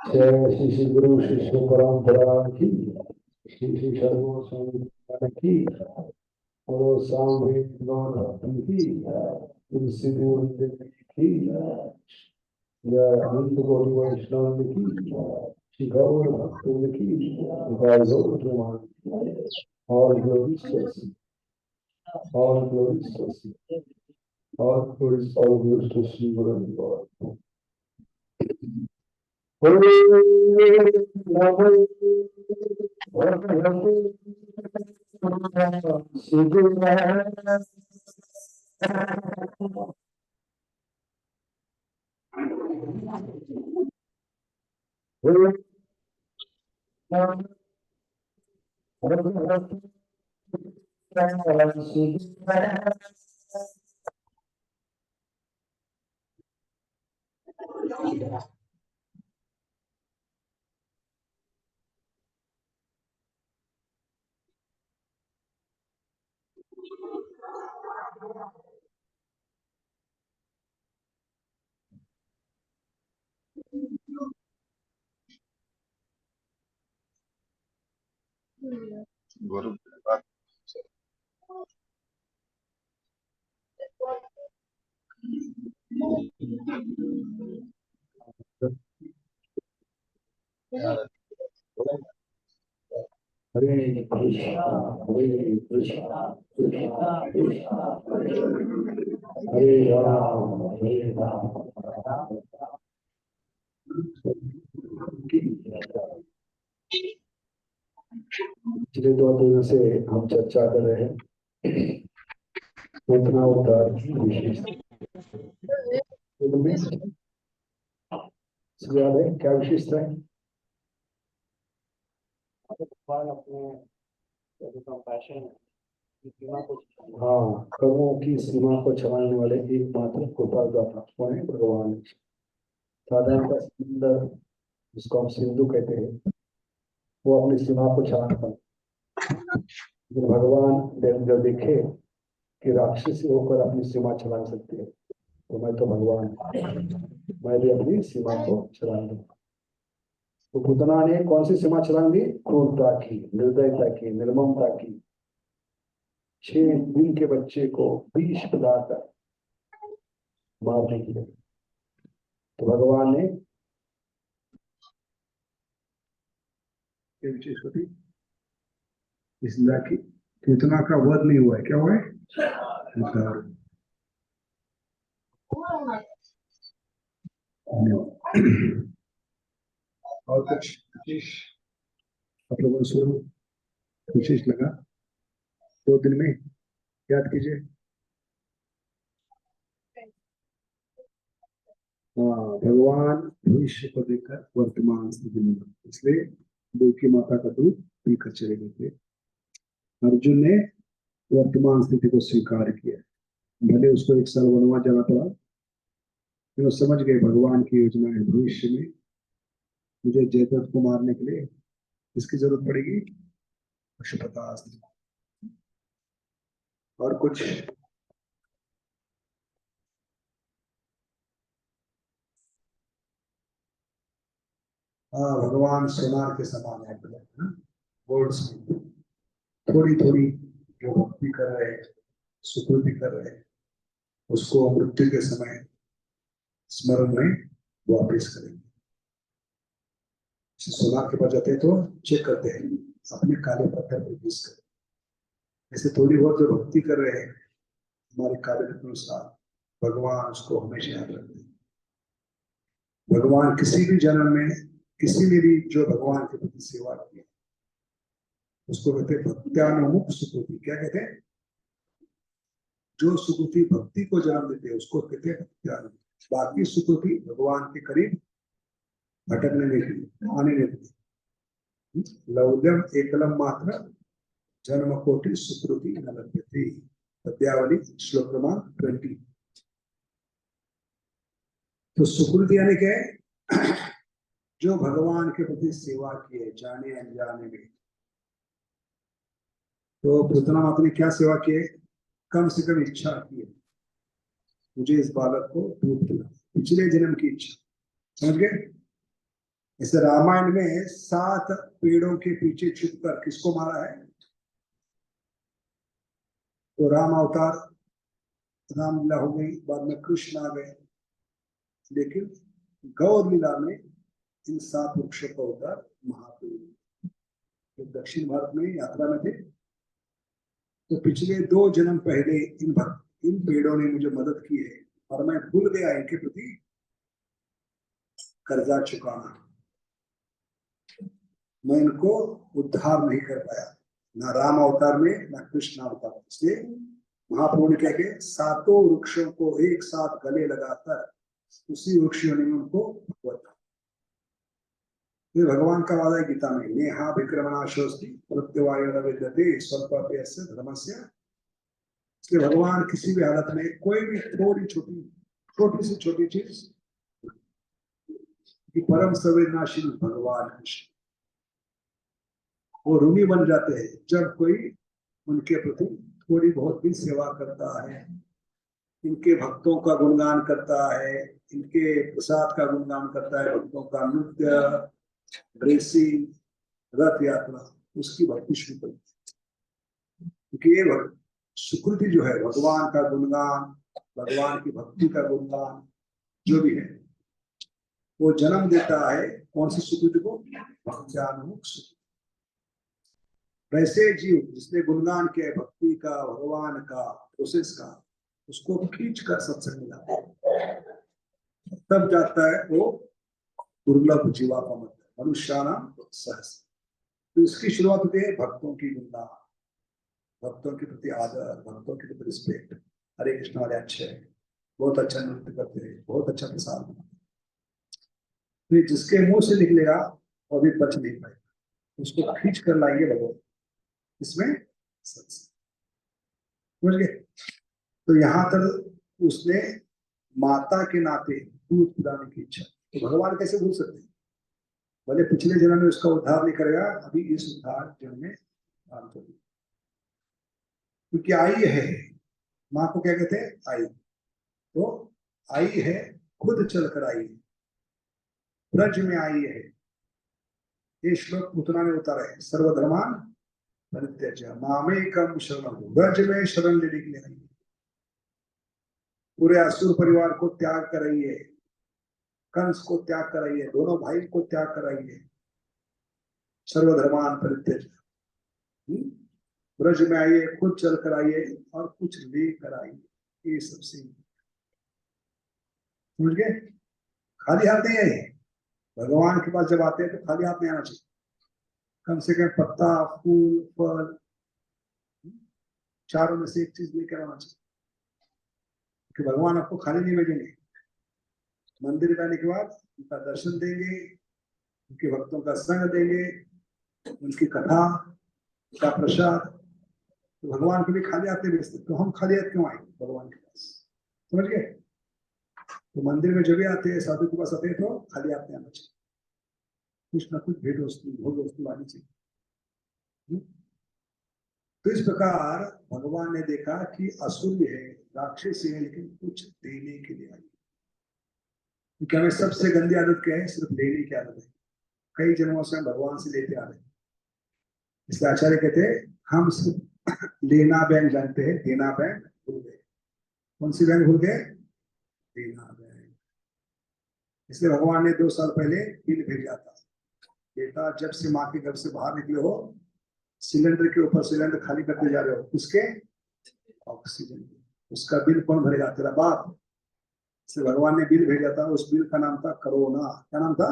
जय श्री श्री गुरु शिष्य परंपरा की, श्री श्री सर्वोत्तम की, और सामने की, तुलसी देव की, जय अनंत गौरी वैष्णव की, श्री गौर भक्त की, जय गौर प्रेमान, और ग्लोरी, और ग्लोरी, और ग्लोरी, और ग्लोरी श्री गुरु गुरु हरे कृष्णा हरे कृष्णा कृष्णा कृष्णा हरे राम हरे राम। पिछले 2 दिनों से हम चर्चा कर रहे हैं उतना उद्धार की विशेषता। क्या विशेषता है? हाँ, कर्मों की सीमा को छलाने वाले एकमात्र कृपा दाता कौन है? भगवान। साधारणतः समुद्र, जिसको हम सिंधु कहते हैं, वो अपनी सीमा को छलाना पाता, लेकिन भगवान जब देखे कि राक्षसी होकर अपनी सीमा छला सकते हैं, तो मैं तो भगवान, मैं भी अपनी सीमा को छला दूंगा। तो पूतना ने कौन सी सीमा छलांग दी? क्रूरता की, निर्दयता की, निर्ममता की। 6 दिन के बच्चे को विष पिलाकर मारने के लिए, तो भगवान ने विशेष होती इसलिए कि पूतना का वध नहीं हुआ है। क्या हुआ है? और कुछ विशेष आप लोगों को विशेष लगा 2 दिन में? याद कीजिए। हाँ, भगवान भविष्य को देखकर वर्तमान स्थिति में, इसलिए देवकी माता का दूध पीकर चले गए थे। अर्जुन ने वर्तमान स्थिति को स्वीकार किया, भले उसको 1 साल वनवास जाना पड़ा, फिर वो समझ गए भगवान की योजना है। भविष्य में मुझे जयद्रथ को मारने के लिए इसकी जरूरत पड़ेगी, पशुपतास्त्र। और कुछ भगवान सोनार के समान है, गोल्ड थोड़ी थोड़ी जो भक्ति कर रहे हैं, सुकृति कर रहे हैं, उसको मृत्यु के समय स्मरण में वापिस करेंगे। सोनार के पास जाते हैं तो चेक करते हैं, अपने काले पत्थर पर घिस कर। ऐसे थोड़ी बहुत जो भक्ति कर रहे हैं हमारे काबिल के अनुसार, भगवान उसको हमेशा याद रखते हैं। भगवान किसी भी जन्म में, किसी ने भी जो भगवान के प्रति सेवा की, उसको कहते हैं भक्त्यानुमुख सुकृति। क्या कहते हैं? जो सुकृति भक्ति को जन्म देते हैं उसको कहते हैं भक्त्यानुमुख। बाकी सुकृति भगवान के करीब भटकने नहीं देती, आने नहीं देती। लौल्यम एकलम मात्र जन्म कोटि सुकृति न लभ्यते। पद्यावली श्लोक क्रमांक 20। तो सुकृति यानी क्या है? जो भगवान के प्रति सेवा की है, जाने अनजाने में। तो पूतना माता ने क्या सेवा की है? कम से कम इच्छा की है, मुझे इस बालक को दूध पिला, पिछले जन्म की इच्छा। समझ गए? इसे रामायण में 7 पेड़ों के पीछे छुपकर किसको मारा है? तो राम अवतार, रामलीला हो गई, बाद में कृष्ण आ गए, लेकिन गौर लीला में इन 7 वृक्षों का उतार महादेव तो दक्षिण भारत में यात्रा में थे। तो पिछले 2 जन्म पहले इन पेड़ों ने मुझे मदद की है और मैं भूल गया इनके प्रति कर्जा चुकाना। मैं इनको उद्धार नहीं कर पाया, ना राम अवतार में ना कृष्ण अवतार। इसलिए महाप्रभु ने क्या के 7 वृक्षों को एक साथ गले लगाकर उसी वृक्षों ने उनको भगवत, ये भगवान का वादा है गीता में, नेहा विक्रमणाशोस्ति प्रत्यवायो विद्यते स्वल्पस्य धर्मस्य। इसलिए भगवान किसी भी हालत में कोई भी थोड़ी छोटी से छोटी चीज कि परम संवेदनाशील भगवान कृष्ण वो ऋणी बन जाते हैं जब कोई उनके प्रति थोड़ी बहुत भी सेवा करता है, इनके भक्तों का गुणगान करता है, इनके प्रसाद का गुणगान करता है, भक्तों का नृत्य, ड्रेसिंग, रथ यात्रा, उसकी भक्ति शुरू करती है। क्योंकि ये सुकृति जो है भगवान का गुणगान, भगवान की भक्ति का गुणगान जो भी है वो जन्म देता है कौन सी सुकृति को? भक्त्यानुमुख सुकृति। वैसे जीव जिसने गुणगान किया है भक्ति का, भगवान का, प्रोसेस का, उसको खींच कर सत्संग में जाता है, तब जाता है वो दुर्लभ जीवा का मतलब मनुष्यानाम सहस। तो इसकी शुरुआत होती है भक्तों की गुणगान, भक्तों के प्रति आदर, भक्तों के प्रति रिस्पेक्ट। हरे कृष्ण वाले अच्छे हैं, बहुत अच्छा नृत्य करते हैं, बहुत अच्छा प्रसाद बनाते हैं। तो जिसके मुंह से निकलेगा वो भी बच नहीं पाएगा, उसको खींच कर लाएंगे भगवान, इसमें सत्संग। समझ गए? तो यहाँ तक उसने माता के नाते दूध पिलाने की इच्छा, तो भगवान कैसे भूल सकते हैं? भले पिछले जन्म में उसका उद्धार नहीं करेगा, अभी इस उद्धार जन्म में काम करेगा, क्योंकि आई है। माँ को क्या कहते हैं? आई। तो आई है, खुद चलकर आई है, ब्रज में आई है। ये श्लोक पुतना ने उतारा है, सर्वधर्मान परित्यज्य मामेकम शरणं, ब्रज में शरण लेने के लिए आई है। पूरे असुर परिवार को त्याग कर रही है, कंस को त्याग कर रही है, दोनों भाई को त्याग कर रही है, सर्वधर्मान परित्यज्य ब्रज में आइए, खुद चल कर आइए और कुछ लेकर आइए। ये सबसे समझ गए? खाली हाथ नहीं आइए, भगवान के पास जब आते हैं तो खाली हाथ नहीं आना चाहिए, कम से कम पत्ता, फूल, फल, चारों में से एक चीज लेकर आना चाहिए, कि भगवान आपको खाली नहीं भेजेंगे। मंदिर में आने के बाद उनका दर्शन देंगे, उनके भक्तों का संग देंगे, उनकी कथा, उनका प्रसाद। तो भगवान कभी खाली हाथ नहीं भेजते, तो हम खाली हाथ क्यों आए भगवान के पास? समझ गए? तो मंदिर में जब भी आते हैं, साधु के पास आते हैं, तो खाली हाथ नहीं आना चाहिए, कुछ ना कुछ भेंट वस्तु, भोग वस्तु आनी चाहिए। तो इस प्रकार भगवान ने देखा कि असुर है, राक्षस है, लेकिन कुछ देने के लिए आई। क्योंकि हमें सबसे गंदी आदत क्या है? सिर्फ लेने की आदत है। कई जन्मों से हम भगवान से लेते आ रहे हैं। इसलिए आचार्य कहते हैं हम सिर्फ लेना बैंक जानते हैं, देना बैंक भूल गए। कौन सी बैंक भूल गए? देना बैंक। इसलिए भगवान ने 2 साल पहले बिल भेजा था, बेटा जब से माँ के घर से बाहर निकले हो, सिलेंडर के ऊपर सिलेंडर खाली करते जा रहे हो, किसके? ऑक्सीजन। उसका बिल कौन भरेगा? तेरा बाप। इसलिए भगवान ने बिल भेजा था, उस बिल का नाम था कोरोना। क्या नाम था?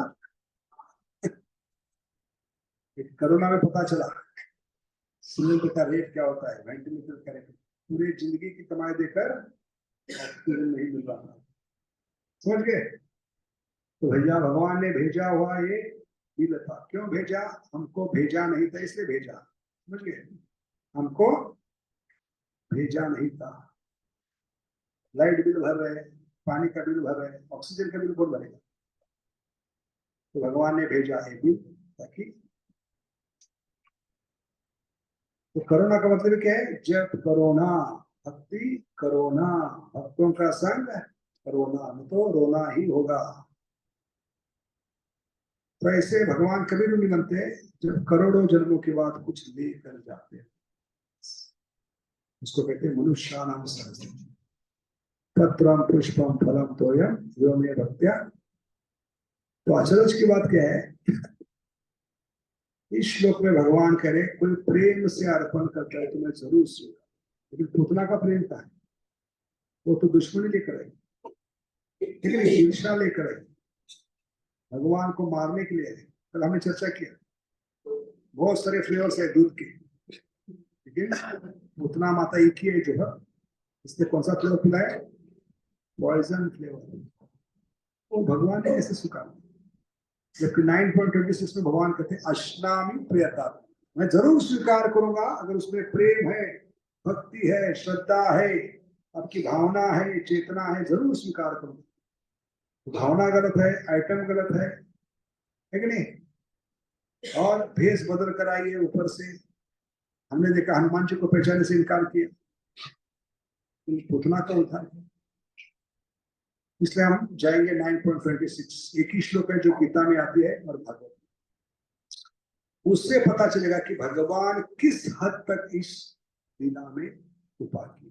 कोरोना में पता चला सिलेंडर का रेट क्या होता है, वेंटिलेटर का रेट। पूरी जिंदगी की कमाई देकर ऑक्सीजन नहीं मिल रहा था। समझ गए? तो भैया भगवान ने भेजा हुआ ये बिल था। क्यों भेजा? हमको भेजा नहीं था इसलिए भेजा। समझ गए? हमको भेजा नहीं था। लाइट बिल भर रहे, पानी का बिल भर रहे, ऑक्सीजन का बिल कौन भरेगा? तो भगवान ने भेजा है बिल, ताकि तो करुणा का मतलब क्या है? जब करोना, भक्ति करोना, भक्तों का संग करोना, तो रोना ही होगा। तो ऐसे भगवान कभी नहीं बनते जब करोड़ों जन्मों के बाद कुछ लेकर जाते हैं। उसको कहते हैं मनुष्यानाम सहस्रम पत्रम पुष्पम फलम तोयम यो मे भक्त्या। तो अचरज की बात क्या है, इस श्लोक में भगवान कह रहे कोई प्रेम से अर्पण करता है तो मैं जरूर स्वीकार, लेकिन पुतना का प्रेम था, वो तो दुश्मनी लेकर आई, लेकिन ईर्षा लेकर आई, भगवान को मारने के लिए। कल हमने चर्चा किया, बहुत सारे फ्लेवर्स है दूध के, लेकिन पुतना माता एक ही है जो है, इसने कौन सा फ्लेवर पिलाया, पॉइजन फ्लेवर, वो भगवान ने कैसे स्वीकार। जबकि 9.26 में भगवान कहते हैं अश्नामी प्रियता, मैं जरूर स्वीकार करूंगा अगर उसमें प्रेम है, भक्ति है, श्रद्धा है, आपकी भावना है, चेतना है, जरूर स्वीकार करूंगा। भावना गलत है, आइटम गलत है कि नहीं। और भेष बदल कर आइए ऊपर से, हमने देखा हनुमान जी को पहचाने से इनकार किया, पुतना का उद्धार किया। इसलिए हम जाएंगे 9.26, एक ही श्लोक है जो गीता में आती है और भागवत, उससे पता चलेगा कि भगवान किस हद तक इस लीला में कृपा की,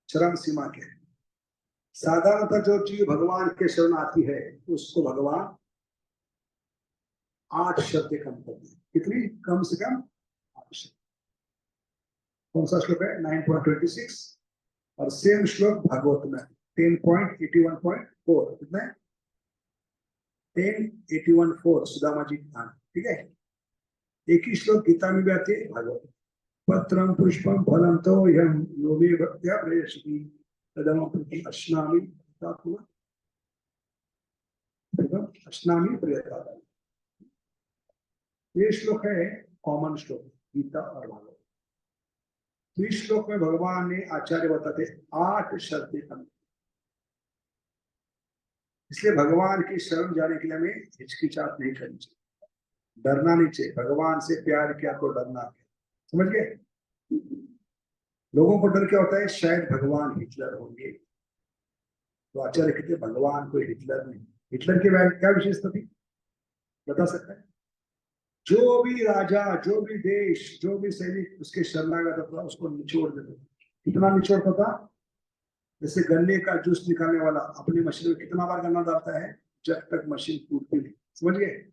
चरम सीमा के। साधारणतः जो चीज भगवान के शरण आती है उसको भगवान 8 शब्द कम कर दें। कितनी? कम से कम 8 शब्द। कौन सा श्लोक है? 9.26, और सेम श्लोक भागवत में 10.81.4, कितना है? 10.81.4 सुदामा जी का, ठीक है। एक ही श्लोक गीता में भी आती है, भागवत। पत्रम पुष्पम फलम तो यम यो मे भक्त्या प्रयच्छति तदमपि अश्नामि अश्नामि प्रियता। ये श्लोक है कॉमन श्लोक गीता और भागवत। तो इस श्लोक में भगवान ने आचार्य बताते 8 शर्तें कम, इसलिए भगवान की शरण जाने के लिए हमें हिचकिचाहट नहीं करनी चाहिए, डरना नहीं चाहिए। भगवान से प्यार किया तो डरना क्या, समझ गए। लोगों को डर क्या होता है, शायद भगवान हिटलर होंगे, तो आचार्य कहते भगवान कोई हिटलर नहीं। हिटलर के क्या विशेषता थी, बता सकता है? जो भी राजा, जो भी देश, जो भी सैनिक उसके शरणागत था उसको निचोड़ देता था। कितना निचोड़ता था? जैसे गन्ने का जूस निकालने वाला अपनी मशीन में कितना बार गन्ना डालता है जब तक मशीन टूटती नहीं, समझ गए।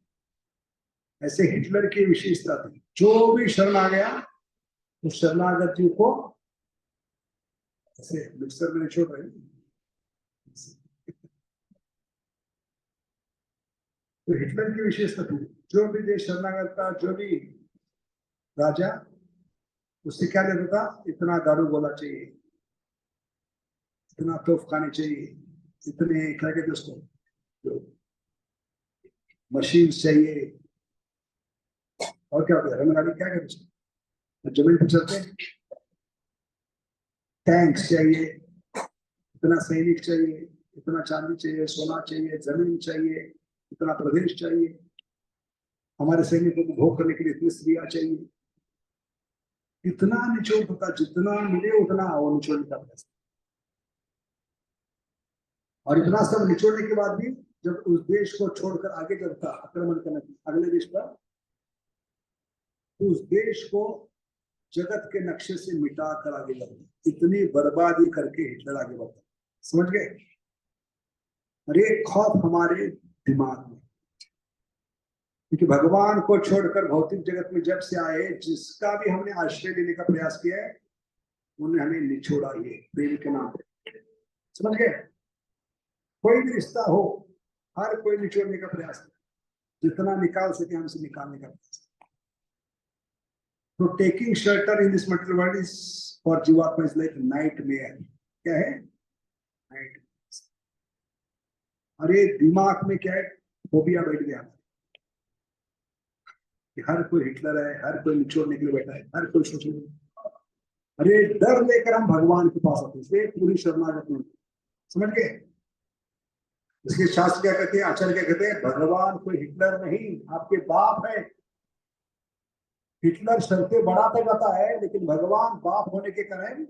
ऐसे हिटलर की विशेषता थी, जो भी शरण आ गया तो शरणागत जी को ऐसे मिक्सर में निचोड़ रहे। तो हिटलर की विशेषता थी, जो भी देश शरणागत था, जो भी राजा, उससे क्या लेता था, इतना दारू गोला चाहिए, इतना तोफ खाने चाहिए, इतने क्या कहते उसको, जो मशीन चाहिए, और क्या होता है रंगगाड़ी क्या कहते उसको, जमीन पर चलते हैं, टैंक्स चाहिए, इतना सैनिक चाहिए, इतना चांदी चाहिए, सोना चाहिए, जमीन चाहिए, इतना प्रदेश चाहिए, हमारे सैनिकों को भोग करने के लिए इतनी स्त्रियां चाहिए। इतना निचोड़ होता, जितना मिले उतना वो निचोड़ने का प्रयास। और इतना सब निचोड़ने के बाद भी जब उस देश को छोड़कर आगे जब आक्रमण करने अगले देश पर, तो उस देश को जगत के नक्शे से मिटा कर आगे बढ़ता, इतनी बर्बादी करके हिटलर आगे बढ़ता, समझ गए। और ये खौफ हमारे दिमाग में, क्योंकि भगवान को छोड़कर भौतिक जगत में जब से आए, जिसका भी हमने आश्रय लेने का प्रयास किया है उन्हें हमें निचोड़ा, ये प्रेम के नाम पे, समझ गए। कोई भी रिश्ता हो, हर कोई निचोड़ने का प्रयास करे, जितना निकाल सके हमसे निकालने का प्रयास। तो taking shelter in this material world is for जीवात्मा इज लाइक नाइटमेयर। क्या है? नाइट। और ये दिमाग में क्या है, फोबिया बैठ गया कि हर कोई हिटलर है, हर कोई निचोड़ने के लिए बैठा है, हर कोई सोच रहा है। अरे डर लेकर हम भगवान के पास आते हैं, पूरी शरणागत में, समझ गए। इसके शास्त्र क्या कहते हैं, आचार्य क्या कहते हैं, भगवान कोई हिटलर नहीं, आपके बाप है। हिटलर शर्तें बढ़ाता जाता है, लेकिन भगवान बाप होने के कारण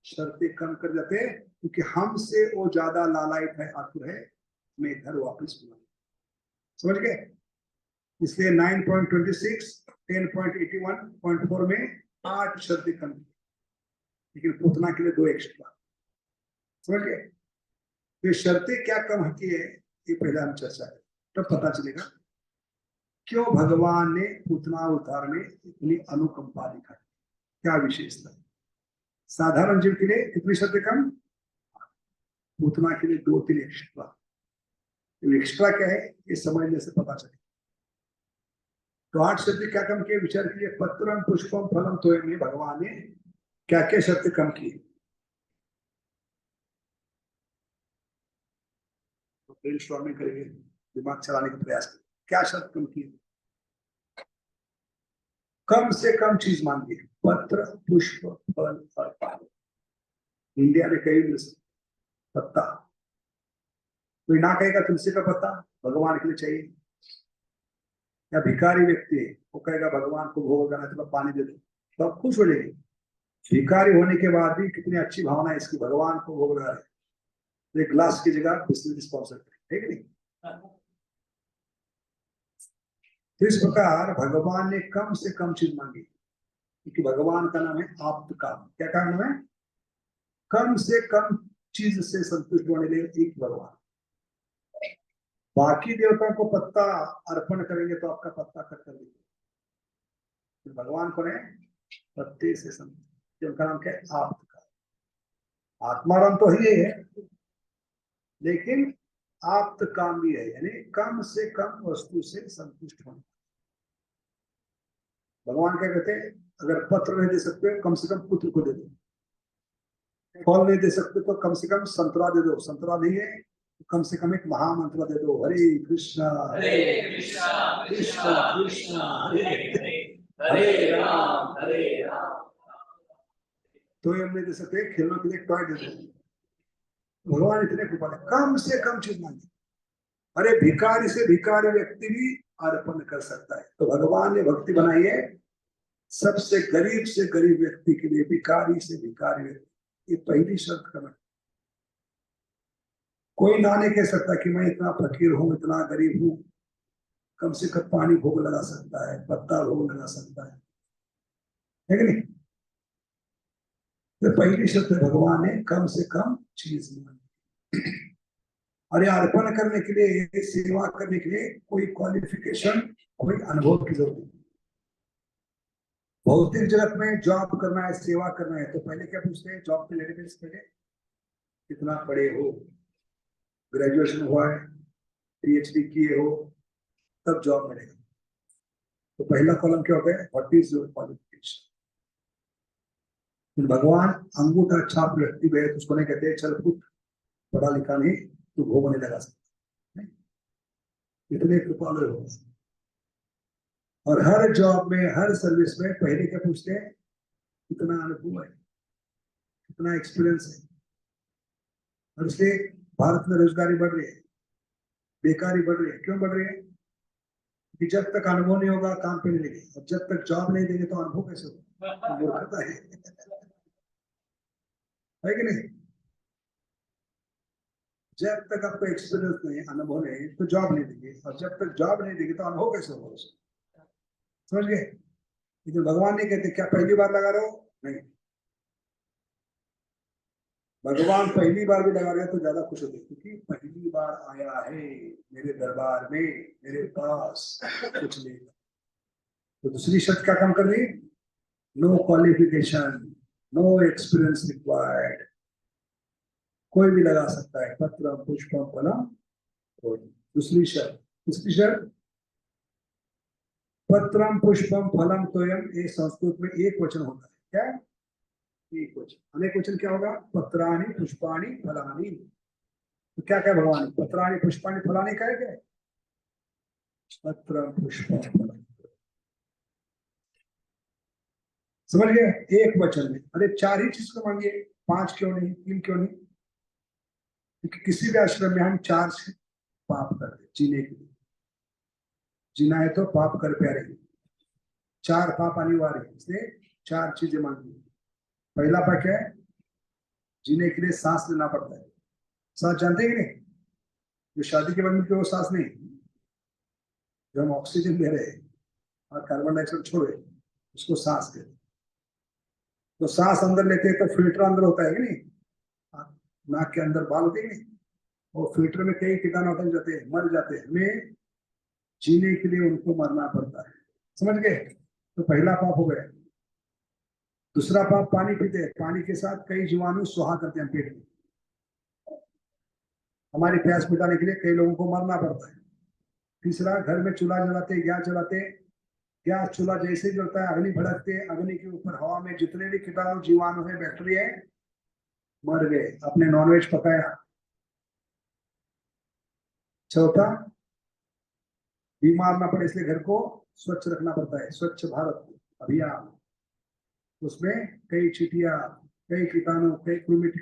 शर्तें कम कर जाते हैं, क्योंकि हमसे वो ज्यादा लालायित है, आतुर है, मैं घर वापस बुला, समझ गए। इसलिए 9.26, 10.81.4 में 8 शर्तें कम की, लेकिन पूतना के लिए 2 एक्स्ट्रा। समझ गए? तो शर्तें क्या कम की है ये पहले हम चर्चा करें, तब तो पता चलेगा क्यों भगवान ने पूतना अवतार में इतनी अनुकंपा दिखाई, क्या विशेषता। साधारण जीव के लिए कितनी शर्तें कम, पूतना के लिए 2-3 एक्स्ट्रा। एक्स्ट्रा क्या है ये समझने से पता चलेगा। तो 8 शर्तें क्या कम किए विचार किए। पत्रम पुष्पम फलम तो में भगवान ने क्या क्या शर्तें कम की, तो ब्रेनस्टॉर्मिंग करेंगे, दिमाग चलाने का प्रयास करेंगे। क्या शर्त कम की, कम से कम चीज मांगी, पत्र पुष्प फल और पानी। इंडिया में कहीं मिल सकता पत्ता, कोई ना कहेगा तुलसी का पत्ता भगवान के लिए चाहिए, या भिखारी व्यक्ति है वो कहेगा भगवान को भोग लगाना थोड़ा पानी दे दो, तो आप खुश हो जाएंगे। भिखारी होने के बाद भी कितनी अच्छी भावना है इसकी, भगवान को भोग लगा रहे, तो एक ग्लास की जगह बिस्लरी स्पॉन्सर करें, ठीक है नहीं। तो इस प्रकार भगवान ने कम से कम चीज मांगी, क्योंकि भगवान का नाम है आप्त काम। क्या काम है, कम से कम चीज से संतुष्ट होने के लिए एक भगवान। बाकी देवताओं को पत्ता अर्पण करेंगे तो आपका पत्ता कट कर देंगे, तो भगवान को ने पत्ते से संतुष्ट, उनका नाम क्या है आप्त काम। आत्माराम तो ही है, लेकिन आप्त काम भी है, यानी कम से कम वस्तु से संतुष्ट होना। भगवान क्या कहते हैं, अगर पत्र नहीं दे सकते कम से कम पुत्र को दे दो, फल नहीं दे सकते तो कम से कम संतरा दे दो, संतरा नहीं है तो कम से कम एक महामंत्र दे दो, हरे कृष्णा कृष्ण कृष्ण हरे राम। तो ये हम नहीं दे सकते, खेलने के लिए टॉय दे दो। भगवान इतने कृपा है, कम से कम चीज मांगी। अरे भिखारी से भिखारी व्यक्ति भी अर्पण कर सकता है, तो भगवान ने भक्ति बनाई है सबसे गरीब व्यक्ति के लिए, भिखारी से भिखारी व्यक्ति। ये पहली शर्त करना, कोई ना नहीं कह सकता कि मैं इतना फकीर हूं, इतना गरीब हूं, कम से कम पानी भोग लगा सकता है, पत्ता भोग लगा सकता है कि नहीं। तो पहली शर्त भगवान ने कम से कम चीज मांगी। और ये अर्पण करने के लिए, सेवा करने के लिए कोई क्वालिफिकेशन, कोई अनुभव की जरूरत नहीं। भौतिक जगत में जॉब करना है, सेवा करना है, तो पहले क्या पूछते हैं जॉब के लेने से पहले, कितना पढ़े हो, ग्रेजुएशन हुआ है, पीएचडी किए हो, तब जॉब मिलेगा। तो पहला कॉलम क्या होता है, व्हाट इज योर क्वालिफिकेशन। भगवान अंगूठा छाप व्यक्ति गए तो उसको नहीं कहते चल पुत्र पढ़ा लिखा नहीं तू भोग नहीं लगा सकता, इतने कृपालु हो। और हर जॉब में, हर सर्विस में पहले क्या पूछते हैं, कितना अनुभव है, कितना एक्सपीरियंस है। और इसलिए भारत में रोजगारी बढ़ रही है, बेकारी बढ़ रही है। क्यों बढ़ रही है, कि जब तक अनुभव नहीं होगा काम पे नहीं लगेगा, और जब तक जॉब नहीं देंगे तो अनुभव कैसे होगा, मूर्खता है कि नहीं। जब तक आपको एक्सपीरियंस नहीं, अनुभव नहीं, तो जॉब नहीं देंगे, और जब तक जॉब नहीं देंगे तो अनुभव कैसे होगा, समझ गए। लेकिन भगवान नहीं कहते क्या पहली बार लगा रहे हो, नहीं, भगवान पहली बार भी लगा रहे हैं तो ज्यादा खुश होते, क्योंकि पहली बार आया है मेरे दरबार में, मेरे पास कुछ नहीं। तो दूसरी शर्त क्या काम कर रही, no qualification, no experience required, कोई भी लगा सकता है, पत्र पुष्प फलम। दूसरी शर्त, तीसरी शर्त, पत्रम पुष्पम फलम तोयम, ये संस्कृत में एक वचन होता है, क्या एक वचन। अनेक वचन क्या होगा, पत्राणि पुष्पाणि फलानि। तो क्या क्या भगवान, पत्राणि पुष्पाणि फलानि क्या है, क्या पत्रम पुष्पम फलम, समझ गए, एक वचन में। अरे 4 ही चीज को मांगिए, 5 क्यों नहीं, 3 क्यों नहीं, क्योंकि किसी भी आश्रम में हम 4 से पाप करते जीने के लिए। जीना है तो पाप कर प्यारे, 4 पाप अनिवार्य है, इसलिए 4 चीजें मांगी। पहला पाप क्या है, जीने के लिए सांस लेना पड़ता है। सांस जानते हैं कि नहीं, जो शादी के बाद मिलते वो सांस नहीं, जो हम ऑक्सीजन ले रहे हैं और कार्बन डाइऑक्साइड छोड़े, उसको सांस कहते हैं। तो सांस अंदर लेते हैं तो फिल्टर अंदर होता है कि नहीं, नाक के अंदर बाल होते हैं नहीं, और फिल्टर में कई कीटाणु अटक जाते हैं, मर जाते हैं, हमें जीने के लिए उनको मरना पड़ता है। समझ गए? तो पहला पाप हो गया। दूसरा पाप, पानी पीते हैं, पानी के साथ कई जीवाणु स्वाहा करते हैं पेट में, हमारी प्यास मिटाने के लिए कई लोगों को मरना पड़ता है। तीसरा, घर में चूल्हा जलाते, गैस जलाते, गैस चूल्हा जैसे ही जलता है अग्नि भड़कते, अग्नि के ऊपर हवा में जितने भी कीटाणु जीवाणु है, बैक्टीरिया है, मर गए। अपने नॉनवेज पकाया। चौथा, बीमार ना पड़े इसलिए घर को स्वच्छ रखना पड़ता है, स्वच्छ भारत अभियान। उसमें कई चींटियां, कई कीटाणु, कई कृमि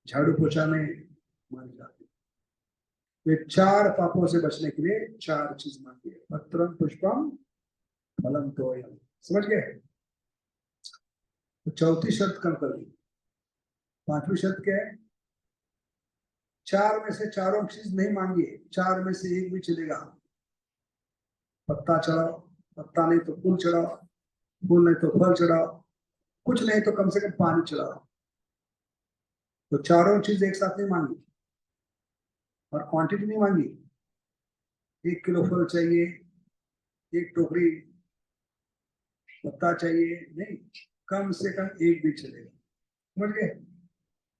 झाड़ू पोछा में मर जाते। तो चार पापों से बचने के लिए चार चीज मांगी है, पत्रम पुष्पम फलम तोयम। समझ गए? तो चौथी शर्त कम कर दी। पांचवी शर्त क्या है? चार में से चारों चीज नहीं मांगी है, चार में से एक भी चलेगा। पत्ता चढ़ाओ, पत्ता नहीं तो फूल चढ़ाओ, फूल नहीं तो फल चढ़ाओ, कुछ नहीं तो कम से कम पानी चढ़ाओ। तो चारों चीज एक साथ नहीं मांगी और क्वांटिटी नहीं मांगी। 1 किलो फल चाहिए, 1 टोकरी पत्ता चाहिए, नहीं, कम से कम एक भी चलेगा। समझ गए?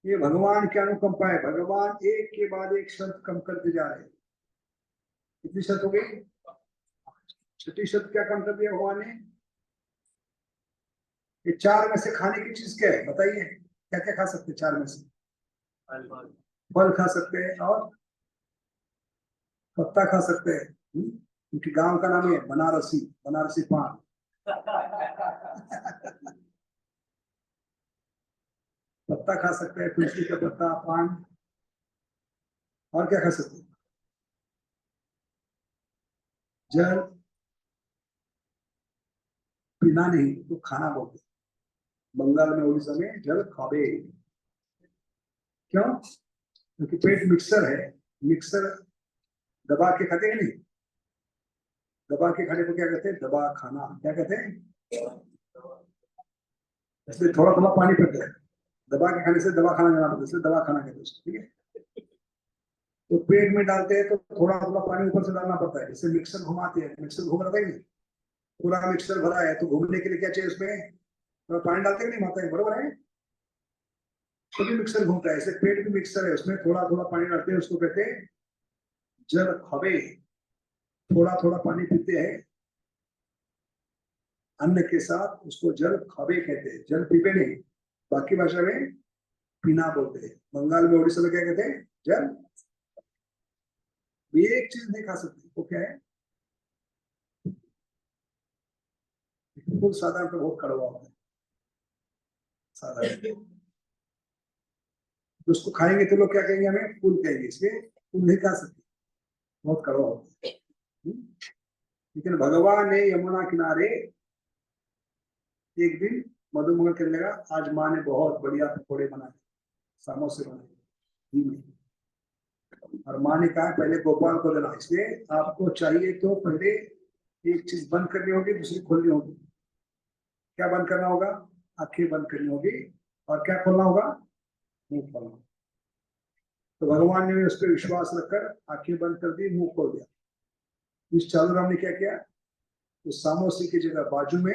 ये भगवान की अनुकंपा है। भगवान एक के बाद एक शर्त कम करते जा रहे हैं। कितनी शर्त हो गई? छठी शर्त क्या कम कर दिया भगवान ने? ये चार में से खाने की चीज क्या है बताइए? क्या क्या खा सकते हैं चार में से? फल खा सकते हैं और पत्ता खा सकते हैं। उनकी गांव का नाम है बनारसी, बनारसी पान। पत्ता खा सकते हैं, तुलसी का पत्ता, पान। और क्या खा सकते हैं? जल पीना नहीं तो खाना बोलते हैं। बंगाल में, उड़ीसा में जल खावे। क्यों? क्योंकि पेट मिक्सर है, मिक्सर दबा के खाते हैं नहीं, दबा के खाने को क्या कहते हैं? दबा खाना। क्या कहते हैं? इसलिए थोड़ा थोड़ा पानी पीते हैं, दबा के खाने से दवा खाना जाना पड़ता है, इसलिए दवा खाना कहते हैं। ठीक है? तो पेट में डालते हैं तो थोड़ा थोड़ा पानी ऊपर से डालना पड़ता है। इससे मिक्सर घुमाते हैं, मिक्सर घूम रहा है नहीं, पूरा मिक्सर भरा है तो घूमने के लिए क्या चाहिए उसमें? तो पानी डालते नहीं, माता है, बरोबर है? तो भी मिक्सर घूमता है, ऐसे पेट भी मिक्सर है, उसमें थोड़ा थोड़ा पानी डालते हैं, उसको कहते हैं जल खबे। थोड़ा थोड़ा पानी पीते हैं अन्न के साथ, उसको जल खबे कहते हैं। जल पीपे नहीं, बाकी भाषा में पीना बोलते हैं। बंगाल में, उड़ीसा में क्या कहते हैं? जल। भी एक चीज नहीं खा सकते, वो क्या है? फूल साधारण तो बहुत कड़वा होता है, साधारण। तो उसको खाएंगे तो लोग क्या कहेंगे? हमें फूल कहेंगे, इसलिए फूल नहीं खा सकते, बहुत कड़वा होता है। लेकिन भगवान ने यमुना किनारे एक दिन मधुमंगल करने लगा, आज माँ ने बहुत बढ़िया पकौड़े बनाए, समोसे बनाए घी में। और माँ ने कहा पहले गोपाल को देना, इसलिए आपको चाहिए तो पहले एक चीज बंद करनी होगी, दूसरी खोलनी होगी। क्या बंद करना होगा? आंखें बंद करनी होगी। और क्या खोलना होगा? मुंह खोलना। तो भगवान ने उस पर विश्वास रखकर आंखें बंद कर दी, मुंह खोल दिया। इस चालू राम ने क्या किया? तो सामोसी की जगह बाजू में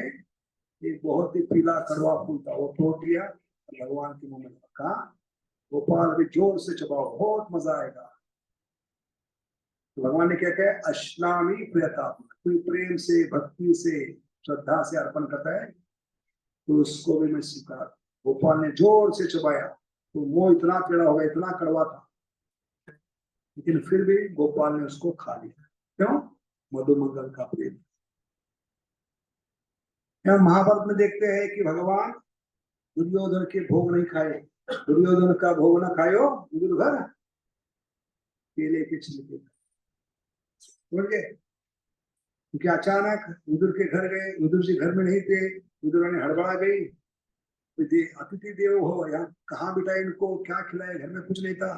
एक बहुत ही पीला कड़वा फूल था, वो तोड़ दिया, भगवान के मुंह में रखा। गोपाल अभी जोर से चबाओ, बहुत मजा आएगा। तो भगवान ने क्या कहा? अश्नामी प्रियता। कोई प्रेम से, भक्ति से, श्रद्धा से अर्पण करता है तो उसको भी मैं स्वीकार। गोपाल ने जोर से चबाया तो वो इतना टेढ़ा हो गया, इतना कड़वा था, लेकिन फिर भी गोपाल ने उसको खा लिया। क्यों? मधुमंगल का प्रेम। यहाँ महाभारत में देखते हैं कि भगवान दुर्योधन के भोग नहीं खाए। दुर्योधन का भोग न खायो विदुर घर, केले के छिलके। समझ गए? क्योंकि अचानक विदुर के घर गए, विदुर जी घर में नहीं थे, विदुर ने हड़बड़ा गई, अतिथि देव हो, यहाँ कहाँ बिठाए इनको, क्या खिलाए, घर में कुछ नहीं था।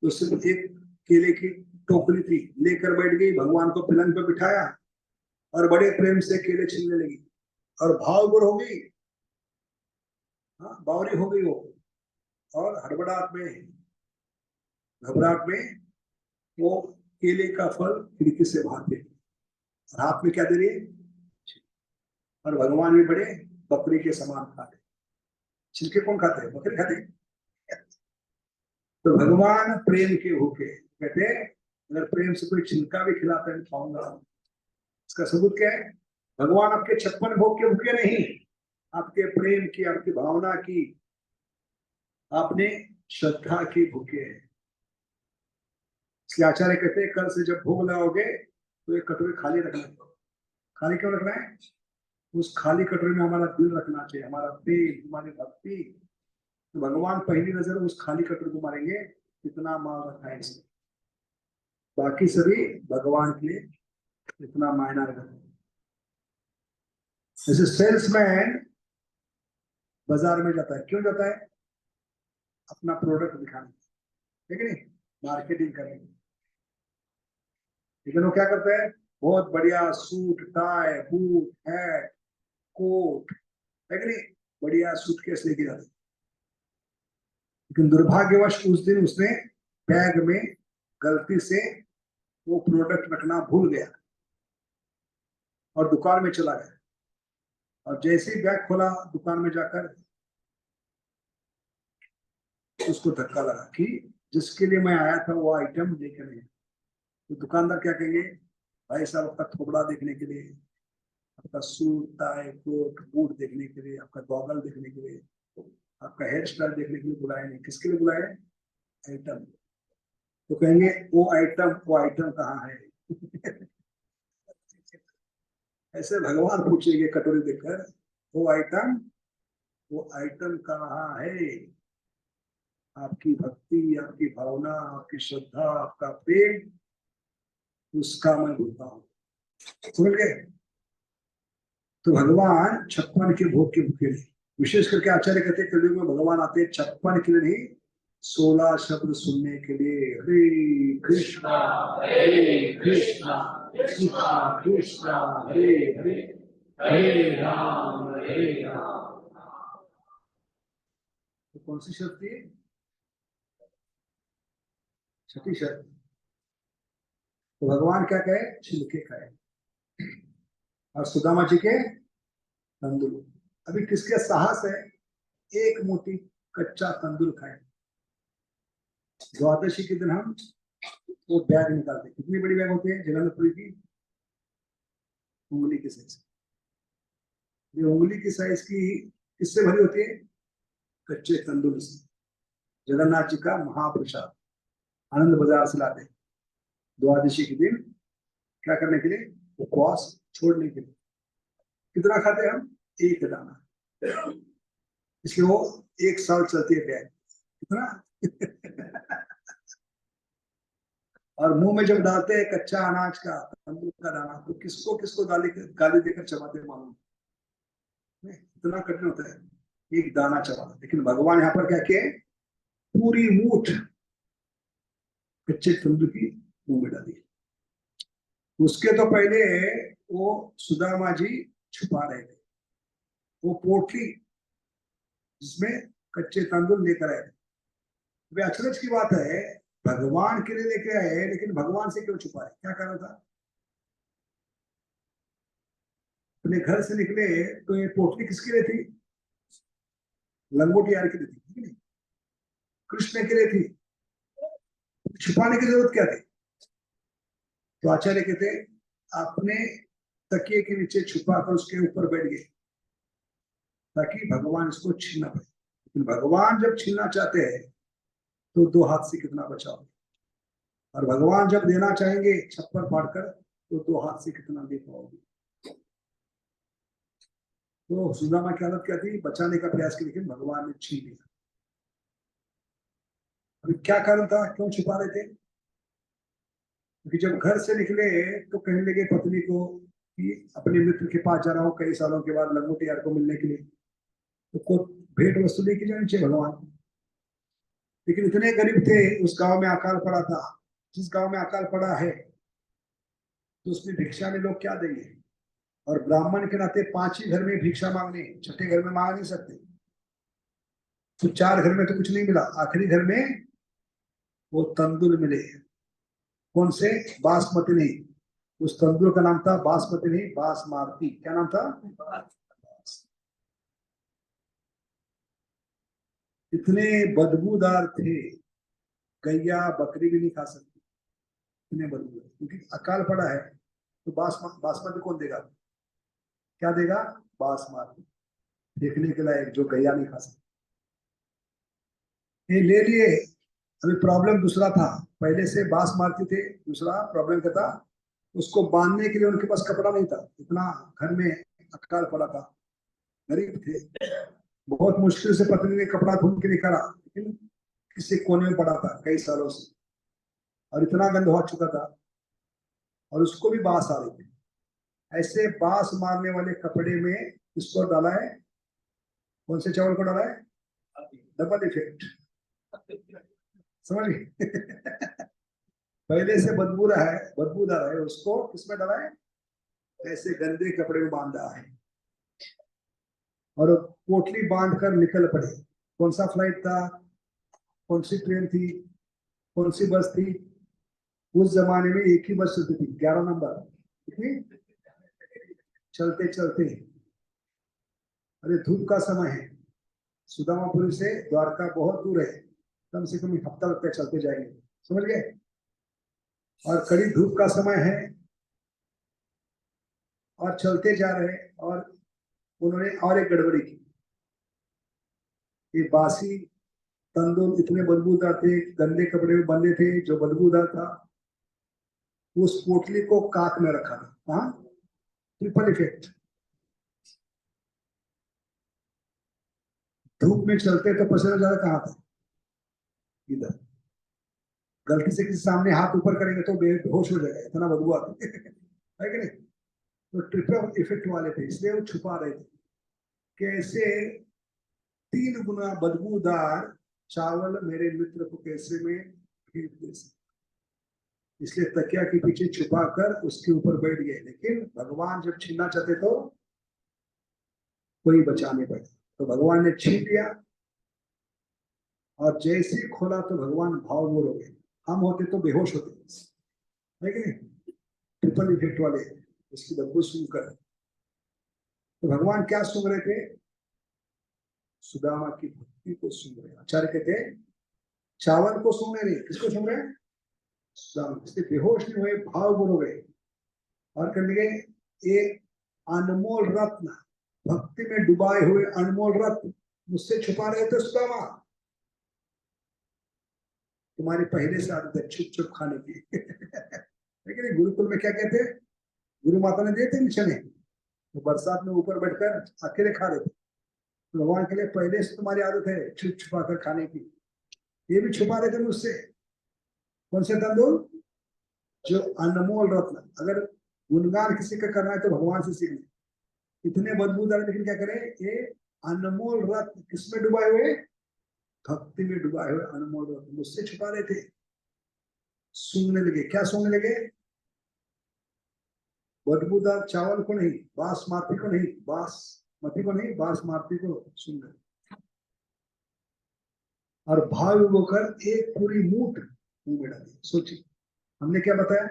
तो सिर्फ एक केले की टोकरी थी, लेकर बैठ गई, भगवान को पलंग पे बिठाया और बड़े प्रेम से केले छीलने लगी और भावुर हो गई। हाँ, बावरी हो गई वो, और हड़बड़ाहट में, घबराहट में वो केले का फल खिड़की से बाहर दे, और हाथ में क्या दे रही है, और भगवान भी बड़े बकरी के समान खाते। छिलके कौन खाते हैं, बकरी खाते हैं। तो भगवान प्रेम के भूखे, कहते हैं अगर प्रेम से कोई छिलका भी खिलाता है खाऊंगा। इसका सबूत क्या है, भगवान आपके 56 भोग के भूखे नहीं, आपके प्रेम की, आपकी भावना की, आपने श्रद्धा की भूखे हैं। इसलिए आचार्य कहते हैं कल से जब भोग लगाओगे तो एक कटोरी खाली रखना। खाली क्यों रखना है, उस खाली कटोरी में हमारा दिल रखना चाहिए, हमारा प्रेम, हमारी भक्ति। तो भगवान पहली नजर उस खाली कटोरी को मारेंगे, कितना माल रखा है इसमें, बाकी सभी भगवान के लिए इतना मायना रखा है। जैसे सेल्समैन बाजार में जाता है, क्यों जाता है, अपना प्रोडक्ट दिखाने, ठीक है नहीं, मार्केटिंग करने। लेकिन वो क्या करता है, बहुत बढ़िया suit, tie, boot, hat, coat, है कि नहीं, बढ़िया सूटकेस लेके जाते। लेकिन दुर्भाग्यवश उस दिन उसने बैग में गलती से वो प्रोडक्ट रखना भूल गया और दुकान में चला गया, और जैसे ही बैग खोला दुकान में जाकर उसको धक्का लगा कि जिसके लिए मैं आया था वो आइटम लेकर नहीं। तो दुकानदार क्या कहेंगे, भाई साहब आपका थोबड़ा देखने के लिए, आपका सूट, टाई, कोट, बूट देखने के लिए, आपका गॉगल देखने के लिए, आपका हेयर स्टाइल देखने के लिए बुलाए नहीं, किसके लिए बुलाए, आइटम। तो कहेंगे वो आइटम कहाँ है। ऐसे भगवान पूछेंगे कटोरी देखकर, वो आइटम कहाँ है। आपकी भक्ति, आपकी भावना, आपकी श्रद्धा, आपका प्रेम, उसका मैं भूलता हूँ, समझ गए। तो भगवान 56 के भोग के भूखे नहीं। विशेष करके आचार्य कहते हैं कलयुग में भगवान आते हैं 56 के लिए नहीं, 16 शब्द सुनने के लिए। हरे कृष्णा हरे कृष्णा कृष्णा कृष्णा हरे हरे, हरे राम। तो कौन सी शब्द थी, छठी शब्द। तो भगवान क्या कहे, छिलके खाए, और सुदामा जी के तंदुल। अभी किसके साहस है एक मोटी कच्चा तंदुल खाए। द्वादशी के दिन हम वो बैग निकालते, कितनी बड़ी बैग होती है जगन्नाथपुरी की, उंगली की साइज। ये उंगली की साइज की किससे भरी होती है, कच्चे तंदुल से। जगन्नाथ जी का महाप्रसाद आनंद बाजार से लाते द्वादशी के दिन, क्या करने के लिए, उपवास छोड़ने के लिए। कितना खाते हम, एक दाना, इसलिए वो 1 साल चलती है बैग। कितना। और मुंह में जब डालते हैं कच्चा अनाज का, तंदूर का दाना, तो किसको किसको गाली देकर चबाते मालूम, इतना कठिन होता है एक दाना चबाना। लेकिन भगवान यहाँ पर क्या किए, पूरी मूठ कच्चे तंदूर की मुंह में डाली। उसके तो पहले वो सुदामा जी छुपा रहे थे, वो पोटली जिसमें कच्चे तंदूर लेकर आए थे। वे अचरज की बात है, भगवान के लिए लेके आए, लेकिन भगवान से क्यों छुपाए, क्या कारण था। अपने घर से निकले तो ये पोटली किसके लिए थी, लंगोटी यार के लिए थी, नहीं कृष्ण के लिए थी। छुपाने की जरूरत क्या थी। तो आचार्य कहते अपने तकिए के नीचे छुपा कर उसके ऊपर बैठ गए, ताकि भगवान इसको छीनना पाए। लेकिन भगवान जब छीनना चाहते हैं तो 2 हाथ से कितना बचाओ, और भगवान जब देना चाहेंगे छप्पर फाड़कर तो 2 हाथ से कितना दे पाओगे। तो सुदामा की हालत क्या थी, बचाने का प्रयास किया लेकिन भगवान ने छीन लिया। अभी क्या कारण था, क्यों छुपा रहे थे, क्योंकि जब घर से निकले तो कहने लगे पत्नी को कि अपने मित्र के पास जा रहा हूँ कई सालों के बाद लंगोटी यार को मिलने के लिए, तो को भेंट वस्तु लेके जानी चाहिए भगवान। लेकिन इतने गरीब थे, उस गांव में अकाल पड़ा था, जिस गांव में अकाल पड़ा है तो उसमें भिक्षा में लोग क्या देंगे, और ब्राह्मण के नाते 5 ही घर में भिक्षा मांगनी, छठे घर में मांग नहीं सकते। तो 4 घर में तो कुछ नहीं मिला, आखिरी घर में वो तंदुर मिले। कौन से? बासमती नहीं, उस तंदुर का नाम था बासमती नहीं, बासमारती। क्या नाम था? इतने बदबूदार थे, गैया बकरी भी नहीं खा सकती, इतने बदबूदार, क्योंकि अकाल पड़ा है। तो बासमती कौन देगा? क्या देगा? बासमती, देखने के लायक, जो गैया नहीं खा सकती। ये ले लिए। अभी प्रॉब्लम दूसरा था, पहले से बांस मारती थे, दूसरा प्रॉब्लम क्या था, उसको बांधने के लिए उनके पास कपड़ा नहीं था, इतना घर में अकाल पड़ा था, गरीब थे। बहुत मुश्किल से पत्नी ने कपड़ा ढूंढ के निकाला, लेकिन किसी कोने में पड़ा था कई सालों से, और इतना गंद हो चुका था, और उसको भी बांस आ रही थी। ऐसे बांस मारने वाले कपड़े में इसको डाला है, कौन से चावल को डाला है? डबल इफेक्ट, समझ गए? पहले से बदबूदार है, उसको किसमें डाला है? ऐसे गंदे कपड़े में बांधा है, और पोटली बांध कर निकल पड़े। कौन सा फ्लाइट था, कौन सी ट्रेन थी, कौन सी बस थी? उस जमाने में एक ही बस चलती थी, 11 नंबर। कितनी? चलते चलते, अरे धूप का समय है, सुदामापुरी से द्वारका बहुत दूर है, कम से कम हफ्ता लगता चलते जाएंगे, समझ गए? और कड़ी धूप का समय है, और चलते जा रहे, और उन्होंने और एक गड़बड़ी की। ये बासी तंदूर इतने बदबूदार थे, गंदे कपड़े में बंधे थे, जो बदबूदार था, उस पोटली को काक में रखा था। हाँ, ट्रिपल इफेक्ट। धूप में चलते तो पसीना ज्यादा कहाँ था? इधर। गलती से किसी सामने हाथ ऊपर करेंगे तो बेहोश हो जाएगा, इतना बदबू आती है कि नहीं? तो ट्रिपल इफेक्ट वाले थे, इसलिए वो छुपा रहे थे। कैसे 3 गुना बदबूदार चावल मेरे मित्र को कैसे में फेंक दे सकता, इसलिए तकिया के पीछे छुपा कर उसके ऊपर बैठ गए। लेकिन भगवान जब छीनना चाहते तो कोई बचा नहीं पाया, तो भगवान ने छीन लिया, और जैसे ही खोला तो भगवान भावविभोर हो गए। हम होते तो बेहोश होते, है कि नहीं? ट्रिपल इफेक्ट वाले, उसकी बदबू सुनकर। तो भगवान क्या सुन रहे थे? सुदामा की भक्ति को सुन रहे। आचार्य कहते हैं चावल को सुन रहे नहीं, किसको सुन रहे? सुदामा। इसलिए बेहोश नहीं हुए, भावविभोर हो गए, और कहने लगे ये अनमोल रत्न, भक्ति में डुबाए हुए अनमोल रत्न मुझसे छुपा रहे थे सुदामा। तुम्हारी पहले से आदत है छुप छुप खाने की लेकिन गुरुकुल में क्या कहते हैं, गुरु माता ने दिए थे निशाने, तो बरसात में ऊपर बैठकर अकेले खा रहे थे। तो भगवान के लिए पहले से तुम्हारी आदत है छुप छुपा कर खाने की, ये भी छुपा रहे थे मुझसे। कौन से तंदूर? जो अनमोल रत्न। अगर गुणगान किसी का करना है तो भगवान से सीखना। इतने बदबूदार, लेकिन क्या करें, ये अनमोल रत्न किसमें डुबाए हुए? भक्ति में डुबाए हुए अनमोल रत्न मुझसे छुपा रहे थे। सूंघने लगे, क्या सूंघने लगे? बदबूदार चावल को नहीं, बासमती को नहीं, बासमती को नहीं, बासमती को सुन रहे, और भाव होकर एक पूरी मूठ मुंह में डाली। सोचिए, हमने क्या बताया?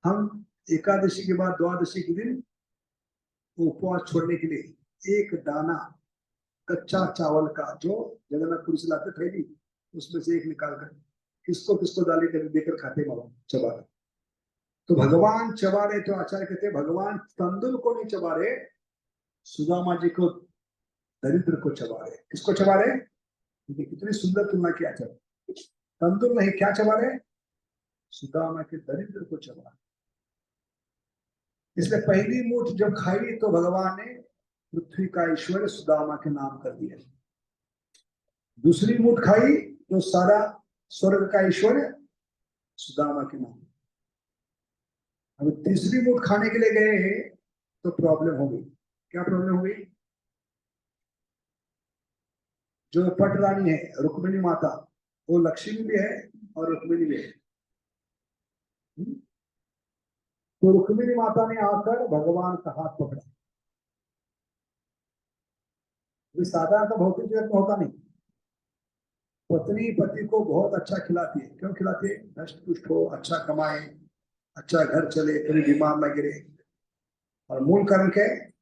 हम एकादशी के बाद द्वादशी के दिन उपवास छोड़ने के लिए एक दाना कच्चा चावल का, जो जगन्नाथपुर से लाते थैली, उसमें से एक निकाल कर किसको किसको डाली कर देकर खाते मालूम, चबा रहे। तो भगवान चबा रहे, तो आचार्य कहते हैं भगवान तंदुर को नहीं चबा रहे, सुदामा जी को, दरिद्र को चबा रहे। किसको चबा रहे? कितनी सुंदर तुलना की आचार्य। तंदुर नहीं, क्या चबा रहे? सुदामा के दरिद्र को चबा रहे। इसलिए पहली मुठ जब खाई तो भगवान ने पृथ्वी का ईश्वर सुदामा के नाम कर दिया। दूसरी मुठ खाई तो सारा स्वर्ग का ईश्वर सुदामा के नाम। अब तीसरी मुठ खाने के लिए गए तो प्रॉब्लम हो गई। क्या प्रॉब्लम हो गई? जो पट रानी है रुक्मिणी माता, वो लक्ष्मी भी है और रुक्मिणी भी है। तो रुक्मिणी माता ने आकर भगवान का हाथ पकड़ा। साधारण तो भौतिक जगत में होता नहीं। पत्नी पति को बहुत अच्छा खिलाती है। क्यों खिलाती है? धष्ट पुष्ट हो, अच्छा कमाए, अच्छा घर चले, कभी बीमार न गिरे। और मूल कारण क्या है?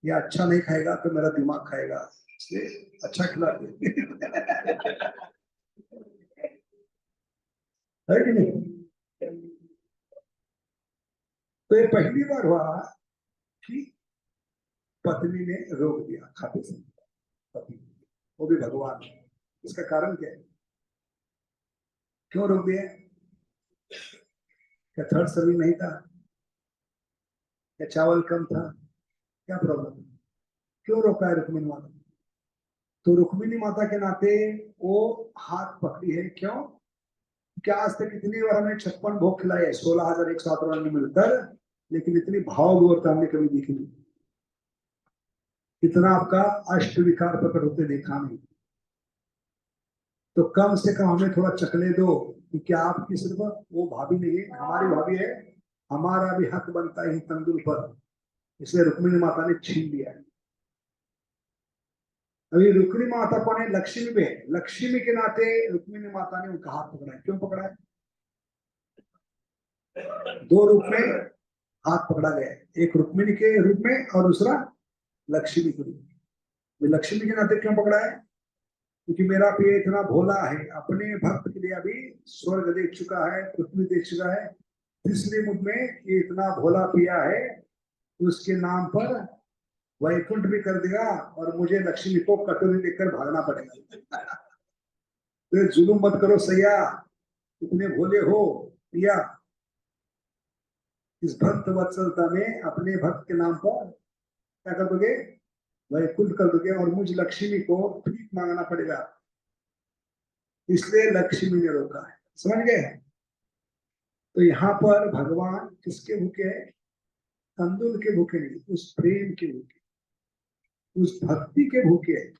ये अच्छा नहीं खाएगा तो मेरा दिमाग खाएगा, इसलिए अच्छा खिलाती है कि नहीं? तो ये पहली बार हुआ कि पत्नी ने रोक दिया खाते से, पति, वो भी भगवान। इसका कारण क्या है? क्यों रोक दिया? क्या थर्ड सर्विंग नहीं था? क्या चावल कम था? क्या प्रॉब्लम? क्यों रोका है रुक्मिणी माता? तो रुक्मिणी माता के नाते वो हाथ पकड़ी है। क्यों? क्या आज तक इतनी बार हमने 56 भोग खिलाए है, 16,158 मिलकर, लेकिन इतनी भाव गौरता हमने कभी देखी नहीं। इतना आपका अष्ट विकार प्रकट होते देखा नहीं। तो कम से कम हमें थोड़ा चखने दो कि क्या आपकी सिर्फ वो भाभी नहीं है, हमारी भाभी है, हमारा भी हक बनता है तंदुल पर। इसलिए रुक्मिणी माता ने छीन लिया है। अभी रुक्मिणी माता कौन है? लक्ष्मी में है। लक्ष्मी के नाते रुक्मिणी माता ने उनका हाथ पकड़ा है। क्यों पकड़ा है? दो रूप में हाथ पकड़ा गया है, एक रुक्मिणी के रूप में और दूसरा लक्ष्मी के रूप में। लक्ष्मी के नाते क्यों पकड़ा है? क्योंकि मेरा प्रिय इतना भोला है, अपने भक्त के लिए अभी स्वर्ग देख चुका है, पृथ्वी देख चुका है, इसलिए मुझ में ये इतना भोला पिया है, उसके नाम पर वैकुंठ भी कर देगा और मुझे लक्ष्मी को कटोरी लेकर भागना पड़ेगा। तो जुलूम मत करो सैया, इतने भोले हो पिया। इस भक्त वत्सलता में अपने भक्त के नाम पर क्या कर दोगे? वैकुंठ कर दोगे और मुझ लक्ष्मी को भीख मांगना पड़ेगा। इसलिए लक्ष्मी ने रोका है। समझ गए? तो यहाँ पर भगवान किसके भूखे है? तंदुल के भूखे नहीं, उस प्रेम के भूखे, उस भक्ति के भूखे है।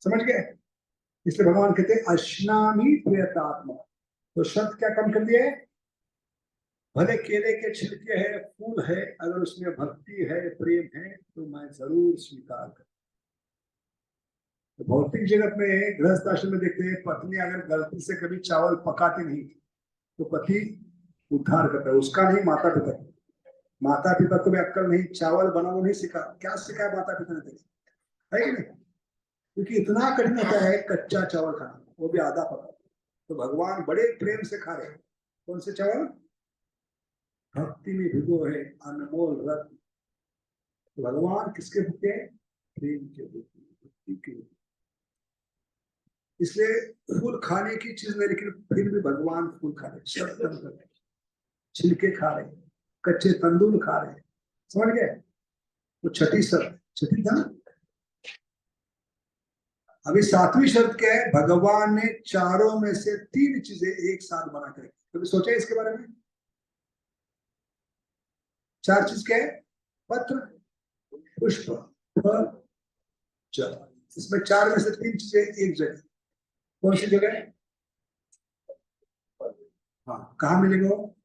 समझ गए? इसलिए भगवान कहते हैं अश्नामी प्रियतात्मा। तो शब्द क्या कम कर दिया है? भले केले के छिलके है, फूल है, अगर उसमें भक्ति है, प्रेम है, तो मैं जरूर स्वीकार कर। तो भौतिक जगत में गृहस्थ आश्रम में देखते हैं, पत्नी अगर गलती से कभी चावल पकाती नहीं तो पति उद्धार करता है, उसका नहीं, माता पिता। माता पिता को भी अक्कल नहीं, चावल बनाना नहीं सीखा, क्या सीखा माता पिता ने? है कि नहीं? क्योंकि इतना कठिन होता है कच्चा चावल खाना, वो भी आधा पका। तो भगवान बड़े प्रेम से खा रहे हैं। कौन से चावल? भक्ति में भिगो है, अनमोल रत्न। तो भगवान किसके भूखे हैं? प्रेम के भूखे, भक्ति के भूखे। इसलिए फूल खाने की चीज नहीं, लेकिन फिर भी भगवान फूल खा रहे, शब्द कर रहे, छिलके खा रहे, कच्चे तंदूर खा रहे। समझ गए? तो छठी शर्त, छठी था ना। अभी सातवीं शर्त क्या है? भगवान ने चारों में से तीन चीजें एक साथ बना कर, कभी सोचा इसके बारे में? चार चीज क्या है? पत्र, पुष्प, फल, जल। इसमें चार में से तीन चीजें एक जगह। कौन सी जगह है? हाँ, कहाँ मिलेगा वो?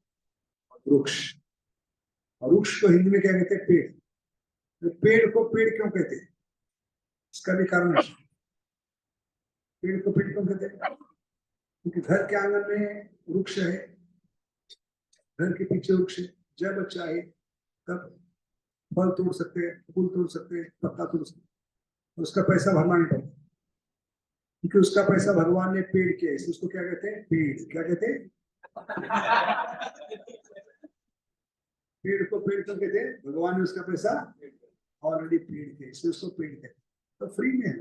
वृक्ष। और वृक्ष को हिंदी में क्या कहते हैं? पेड़। तो पेड़ को पेड़ क्यों कहते हैं? इसका भी कारण है। पेड़ को पेड़ क्यों कहते हैं? क्योंकि घर के आंगन में वृक्ष है, घर के पीछे वृक्ष है, जब चाहे तब फल तोड़ सकते हैं, फूल तोड़ सकते हैं, पत्ता तोड़ सकते हैं, उसका पैसा भरना नहीं पड़ता, क्योंकि उसका पैसा भगवान ने पेड़ किया है। उसको क्या कहते हैं? पेड़। क्या कहते हैं? पेड़ को पेड़ क्यों कहते हैं? भगवान ने उसका पैसा ऑलरेडी पेड़ किया, इसलिए उसको पेड़ कहते हैं। तो फ्री में है।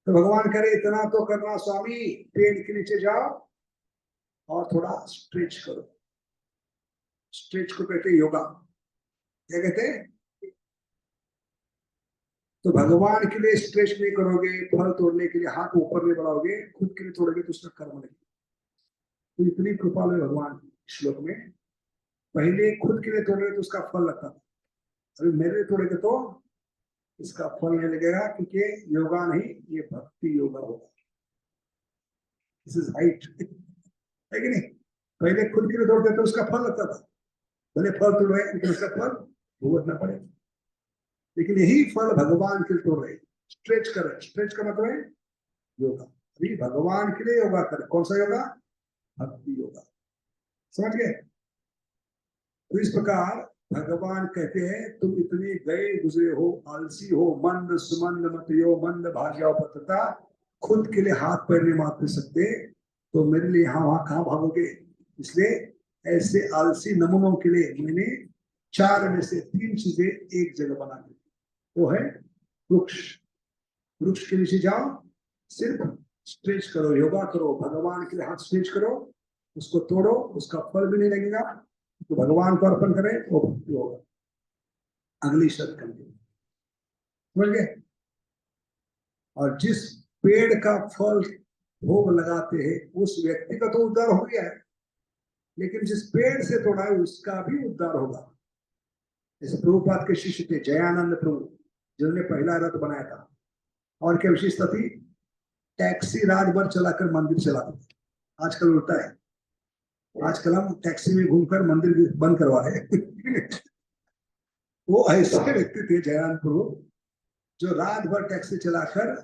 तो भगवान करे इतना तो करना स्वामी, पेड़ के नीचे जाओ और थोड़ा स्ट्रेच करो। स्ट्रेच को कहते हैं योगा। क्या कहते हैं? तो भगवान के लिए स्ट्रेच नहीं करोगे, फल तोड़ने के लिए हाथ ऊपर नहीं बढ़ाओगे, खुद के लिए तोड़ोगे तो उसका कर्म नहीं। तो इतनी कृपालु है भगवान श्लोक में। पहले खुद के लिए तोड़ोगे तो उसका फल लगता था, अभी मेरे लिए तोड़ोगे तो इसका फल नहीं लगेगा, क्योंकि योगा नहीं, ये भक्ति योगा होगा। दिस इज राइट, है कि नहीं? पहले खुद के लिए तोड़ते तो उसका फल लगता था, भले फल तोड़ रहे लेकिन उसका फल भुगतना पड़ेगा। लेकिन यही फल भगवान के लिए तोड़ रहे, स्ट्रेच कर रहे। स्ट्रेच का मतलब है योगा। अभी भगवान के लिए योगा करें। कौन सा योगा? भक्ति योगा। समझ गए? तो इस प्रकार भगवान कहते हैं तुम इतने गए गुजरे हो, आलसी हो, मंद सुमंद मतियो, मंद भाग्य पत्रता, खुद के लिए हाथ पैर नहीं मार सकते, तो मेरे लिए यहाँ वहां कहाँ भागोगे? इसलिए ऐसे आलसी नमूनों के लिए मैंने 4 में से 3 चीजें एक जगह बना दी। वो है वृक्ष। वृक्ष के नीचे जाओ, सिर्फ स्ट्रेच करो, योगा करो, भगवान के लिए हाथ स्ट्रेच करो, उसको तोड़ो, उसका फल भी नहीं लगेगा, तो भगवान को अर्पण करें वो भक्ति होगा। अगली शर्त कंटिन्यू, समझ गए? और जिस पेड़ का फल भोग लगाते हैं उस व्यक्ति का तो उद्धार हो गया है, लेकिन जिस पेड़ से तोड़ा है उसका भी उद्धार होगा। जैसे प्रभुपाद के शिष्य थे जयानंद प्रभु, जिन्होंने पहला रथ बनाया था, और क्या विशेषता थी? टैक्सी रात भर चलाकर मंदिर चलाते थे। आजकल उल्टा है, आजकल हम टैक्सी में घूमकर मंदिर बंद करवा रहे हैं। वो ऐसे व्यक्ति थे जयानंद प्रभु, जो रात भर टैक्सी चलाकर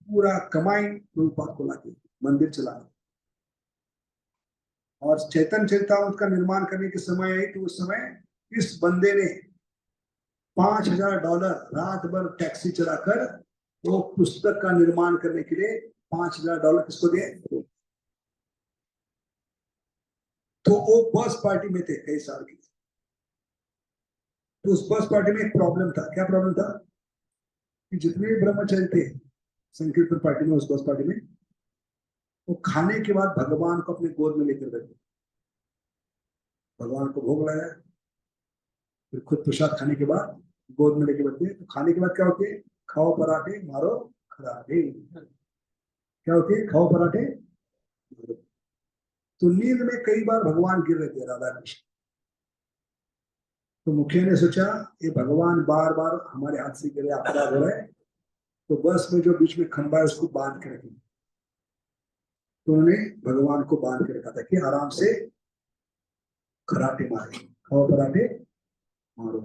पूरा कमाई प्रभुपाद को लाके मंदिर चलाते। और चैतन्य चरितामृत का निर्माण करने के समय आई तो उस समय इस बंदे ने $5000 रात भर टैक्सी चलाकर वो पुस्तक का निर्माण करने के लिए $5000 किसको दिए? तो वो बस पार्टी में थे कई साल की। तो उस बस पार्टी में एक प्रॉब्लम था। क्या प्रॉब्लम था? कि जितने भी ब्रह्मचारी थे संकीर्तन पार्टी में, उस बस पार्टी में, वो खाने के बाद भगवान को अपने गोद में लेकर बैठे, भगवान को भोग लगाया, फिर खुद प्रसाद खाने के बाद गोद में लेके बैठते हैं। तो खाने के बाद क्या होते हैं? खाओ पराठे मारो खराठे। क्या होते हैं? खाओ पराठे। तो नींद में कई बार भगवान गिर रहे थे, राधा कृष्ण। तो मुखिया ने सोचा ये भगवान बार बार हमारे हाथ से गिरे, अपराध हो रहे, तो बस में जो बीच में खंबा है उसको बांध के रखेंगे। तो उन्होंने भगवान को बांध के रखा था कि आराम से खराटे मारे, खाओ पराठे मारो।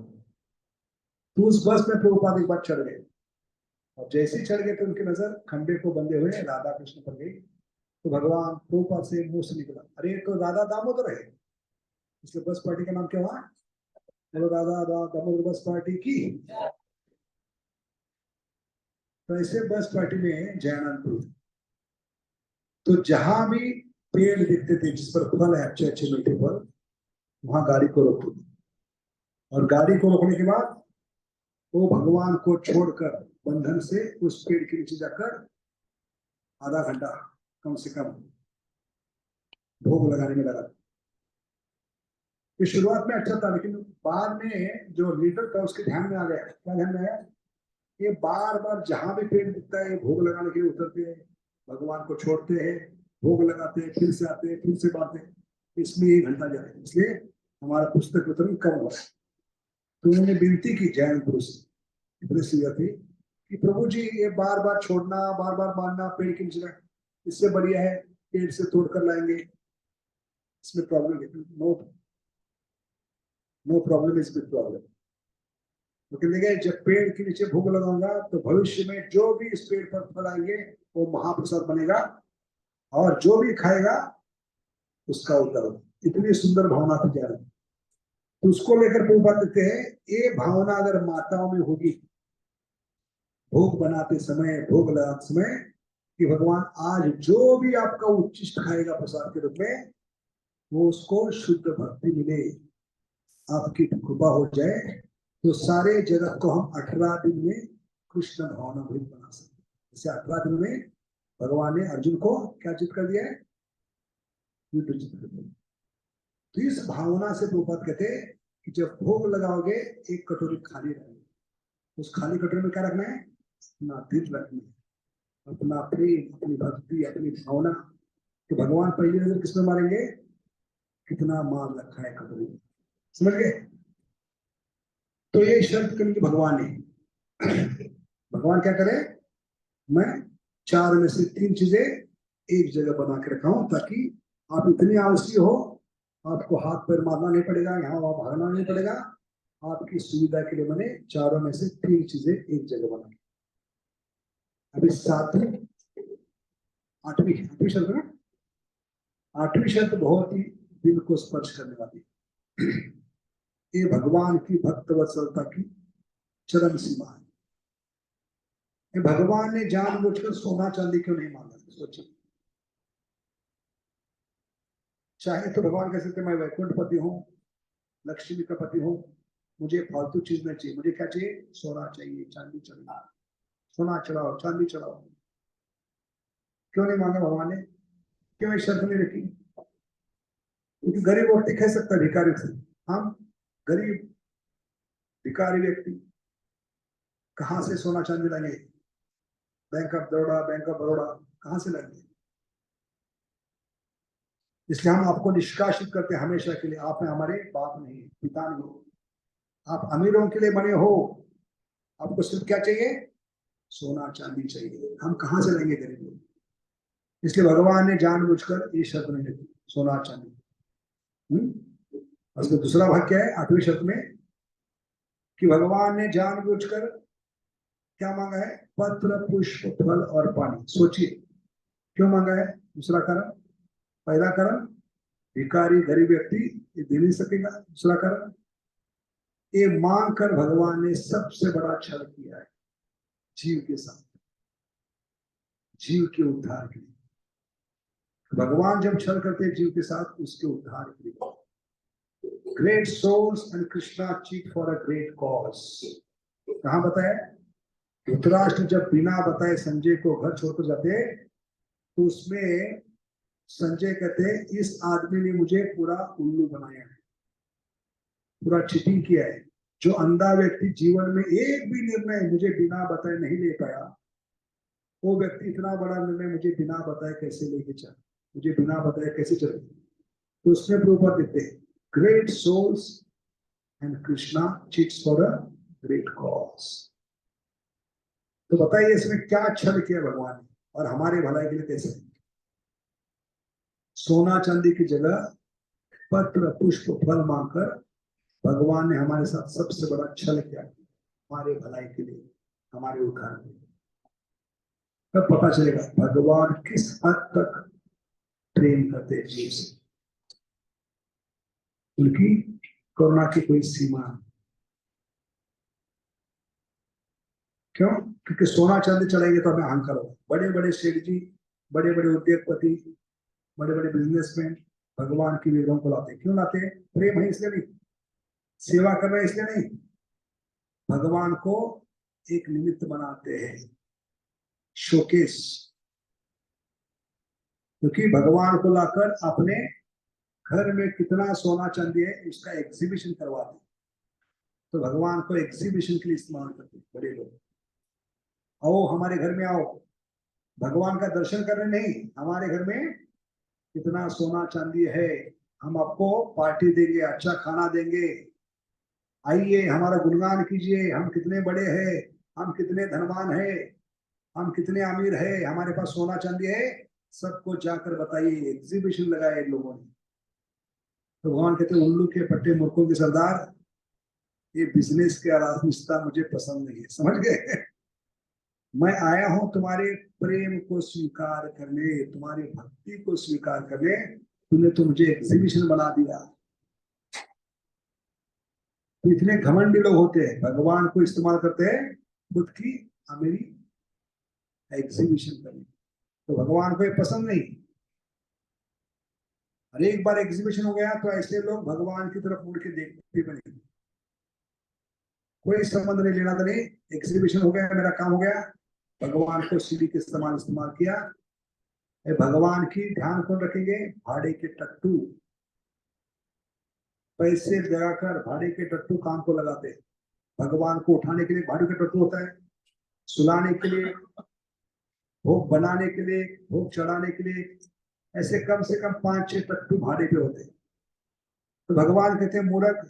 तो उस बस में प्रभुपाद एक बार चढ़ गए, और जैसे ही चढ़ गए तो उनकी नजर खंबे को बंधे हुए राधा कृष्ण पर गई। तो भगवान प्रभुपाद से मुंह से निकला, अरे तो राधा दामोदर है, इसलिए बस पार्टी का नाम क्या हुआ? राधा दामोदर बस पार्टी की। तो ऐसे बस पार्टी में जयानंद, तो जहां भी पेड़ दिखते थे जिस पर फल है, अच्छे अच्छे मीठे फल, वहां गाड़ी को रोकते थे। और गाड़ी को रोकने के बाद वो भगवान को छोड़कर बंधन से उस पेड़ के नीचे जाकर आधा घंटा कम से कम भोग लगाने में लगा। ये शुरुआत में अच्छा था, लेकिन बाद में जो लीडर था उसके ध्यान में आ गया। क्या ध्यान में आया? ये बार बार जहां भी पेड़ दिखता है भोग लगाने के लिए उतरते हैं, भगवान को छोड़ते हैं, भोग लगाते हैं, फिर से आते हैं, फिर से बांटते हैं, इसमें 1 घंटा जाए, इसलिए हमारा पुस्तक वितरण कम हो रहा है। तो उन्होंने विनती की जैन गुरु से थी कि प्रभु जी ये बार बार छोड़ना, बार बार बांधना पेड़ के नीचे, इससे बढ़िया है पेड़ से तोड़ कर लाएंगे, इसमें problem no problem is big problem. लेकिन देखिए जब पेड़ के नीचे भोग लगाऊंगा तो भविष्य में जो भी इस पेड़ पर फल आएंगे वो महाप्रसाद बनेगा, और जो भी खाएगा उसका उद्धार होगा। इतनी सुंदर भावना थी जा रही। तो उसको लेकर प्रभुपाद कहते हैं ये भावना अगर माताओं में होगी भोग बनाते समय, भोग लगाते समय, कि भगवान आज जो भी आपका उच्चिष्ट खाएगा प्रसाद के रूप में, वो उसको शुद्ध भक्ति मिले, आपकी कृपा हो जाए, तो सारे जगत को हम 18 दिन में कृष्ण भावना भूत बना सकते। जैसे 18 दिन में भगवान ने अर्जुन को क्या चित कर दिया है? युद्ध चित कर दिया। तो इस भावना से प्रभुपाद कहते हैं कि जब भोग लगाओगे एक कटोरी खाली रखनी, उस खाली कटोरी में क्या रखना है? अपना दिल रखना है, अपना प्रेम, अपनी भक्ति, अपनी भावना। तो भगवान पहली नजर किसमें मारेंगे? कितना माल रखा है कटोरी में, समझ गए? तो ये शर्त करेंगे भगवान ने। भगवान क्या करे? मैं 4 में से 3 चीजें एक जगह बना के रखा हूं, ताकि आप इतने आलसी हो आपको हाथ पैर मारना नहीं पड़ेगा, यहाँ वहां भागना नहीं पड़ेगा। आपकी सुविधा के लिए मैंने चारों में से 3 चीजें एक जगह बना। अभी 7वीं 8वीं 8वीं शर्त ना, 8वीं शर्त बहुत ही दिल को स्पर्श करने वाली है। ये भगवान की भक्त वत्सलता की चरम सीमा है। ये भगवान ने जानबूझकर सोना चांदी क्यों नहीं मांगा, सोचिए। चाहे तो भगवान कह सकते मैं वैकुंठ पति हूँ, लक्ष्मी का पति हूँ, मुझे फालतू चीज नहीं चाहिए, मुझे क्या चाहिए, सोना चाहिए, चांदी चाहिए, सोना चढ़ाओ चांदी चढ़ाओ। क्यों नहीं मांगा भगवान ने, क्यों ये शर्त नहीं रखी? क्योंकि गरीब व्यक्ति कह सकता है भिखारी से, हम गरीब भिखारी व्यक्ति कहां से सोना चांदी लाएंगे, बैंक ऑफ बड़ौदा कहां से लाएंगे? इसलिए हम आपको निष्कासित करते हैं हमेशा के लिए, आप में हमारे बाप नहीं, पिता नहीं, आप अमीरों के लिए बने हो। आपको सिर्फ क्या चाहिए, सोना चांदी चाहिए, हम कहां से लेंगे गरीब लोग? इसलिए भगवान ने जानबूझकर ये शर्त नहीं रखी, सोना चांदी। उसका दूसरा भाग क्या है 8वीं शर्त में, कि भगवान ने जानबूझकर क्या मांगा है, पत्र पुष्प फल और पानी। सोचिए क्यों मांगा है? दूसरा कारण, पहला कारण भिखारी गरीब व्यक्ति ये दे नहीं सकेगा, दूसरा कारण ये मांग कर भगवान ने सबसे बड़ा छल किया है जीव के साथ, जीव के उद्धार के लिए। भगवान जब छल करते हैं जीव के साथ, उसके उद्धार के लिए। Great souls and Krishna cheat for a great cause. कहां बताया? धृतराष्ट्र जब बिना बताए संजय को घर छोड़कर जाते, तो उसमें संजय कहते इस आदमी ने मुझे पूरा उल्लू बनाया है, पूरा चीटिंग किया है। जो अंधा व्यक्ति जीवन में एक भी निर्णय मुझे बिना बताए नहीं ले पाया, वो व्यक्ति इतना बड़ा निर्णय मुझे बिना बताए कैसे लेके चला, मुझे बिना बताए कैसे चले? तो उसमें प्रभुपाद देते हैं great souls and Krishna cheats for a great cause. तो बताइए इसमें क्या छल किया भगवान ने, और हमारे भलाई के लिए कैसे? सोना चांदी की जगह पत्र पुष्प फल मांगकर भगवान ने हमारे साथ सबसे बड़ा छल किया, हमारे भलाई के लिए, हमारे उद्धार के लिए। तब पता चलेगा भगवान किस हद तक प्रेम करते जीव से, उनकी करुणा की कोई सीमा नहीं। क्यों? क्योंकि सोना चांदी चढ़ाएंगे तो हमें अहंकार होगा। बड़े बड़े सेठ जी, बड़े बड़े उद्योगपति, बड़े बड़े बिजनेसमैन भगवान की विग्रहों को लाते, क्यों लाते हैं? प्रेम है इसलिए नहीं, सेवा कर रहे हैं इसलिए नहीं, भगवान को एक निमित्त बनाते हैं, शोकेस। क्योंकि भगवान को लाकर अपने घर में कितना सोना चांदी है उसका एग्जीबिशन करवाते, तो भगवान को एग्जीबिशन के लिए इस्तेमाल करते बड़े लोग। आओ हमारे घर में आओ, भगवान का दर्शन करने नहीं, हमारे घर में कितना सोना चांदी है, हम आपको पार्टी देंगे, अच्छा खाना देंगे, आइए हमारा गुणगान कीजिए, हम कितने बड़े हैं, हम कितने धनवान हैं, हम कितने अमीर हैं, हमारे पास सोना चांदी है, सबको जाकर बताइए। एग्जीबिशन लगाए लोगों ने। तो भगवान कहते उल्लू के पट्टे मूर्खों के सरदार, ये बिजनेस के रास्ता मुझे पसंद नहीं है, समझ गए? मैं आया हूं तुम्हारे प्रेम को स्वीकार करने, तुम्हारी भक्ति को स्वीकार करने, तूने तो मुझे एग्जीबिशन बना दिया। तो इतने घमंडी लोग होते हैं, भगवान को इस्तेमाल करते हैं खुद की अमीरी एग्जीबिशन करने, तो भगवान को ये पसंद नहीं। और एक बार एग्जीबिशन हो गया तो ऐसे लोग भगवान की तरफ मुड़ के देखते भी नहीं, कोई संबंध नहीं, लेना तो नहीं, एग्जीबिशन हो गया, मेरा काम हो गया, भगवान को सीढ़ी के इस्तेमाल किया। भगवान की ध्यान कौन रखेंगे? भाड़े के टट्टू, पैसे लगाकर भाड़े के टट्टू काम को लगाते। भगवान को उठाने के लिए भाड़े का टट्टू होता है, सुलाने के लिए, भोग बनाने के लिए, भोग चढ़ाने के लिए, ऐसे कम से कम 5-6 टट्टू भाड़े पे होते हैं। तो भगवान कहते हैं मूर्ख,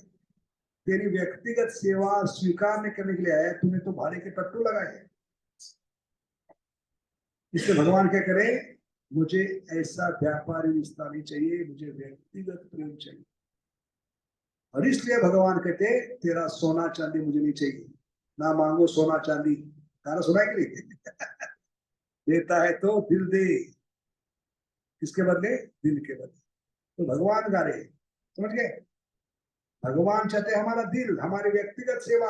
तेरी व्यक्तिगत सेवा स्वीकार नहीं करने के लिए आया, तूने तो भाड़े के टट्टू लगाए। इसलिए भगवान क्या करे, मुझे ऐसा व्यापारी रिश्ता नहीं चाहिए, मुझे व्यक्तिगत प्रेम चाहिए। और इसलिए भगवान कहते तेरा सोना चांदी मुझे नहीं चाहिए, ना मांगो सोना चांदी। गाना सुना है कि नहीं? देता है तो दिल दे, किसके बदले? दिल के बदले। तो भगवान गा रहे, समझ गए? भगवान चाहते हमारा दिल, हमारी व्यक्तिगत सेवा।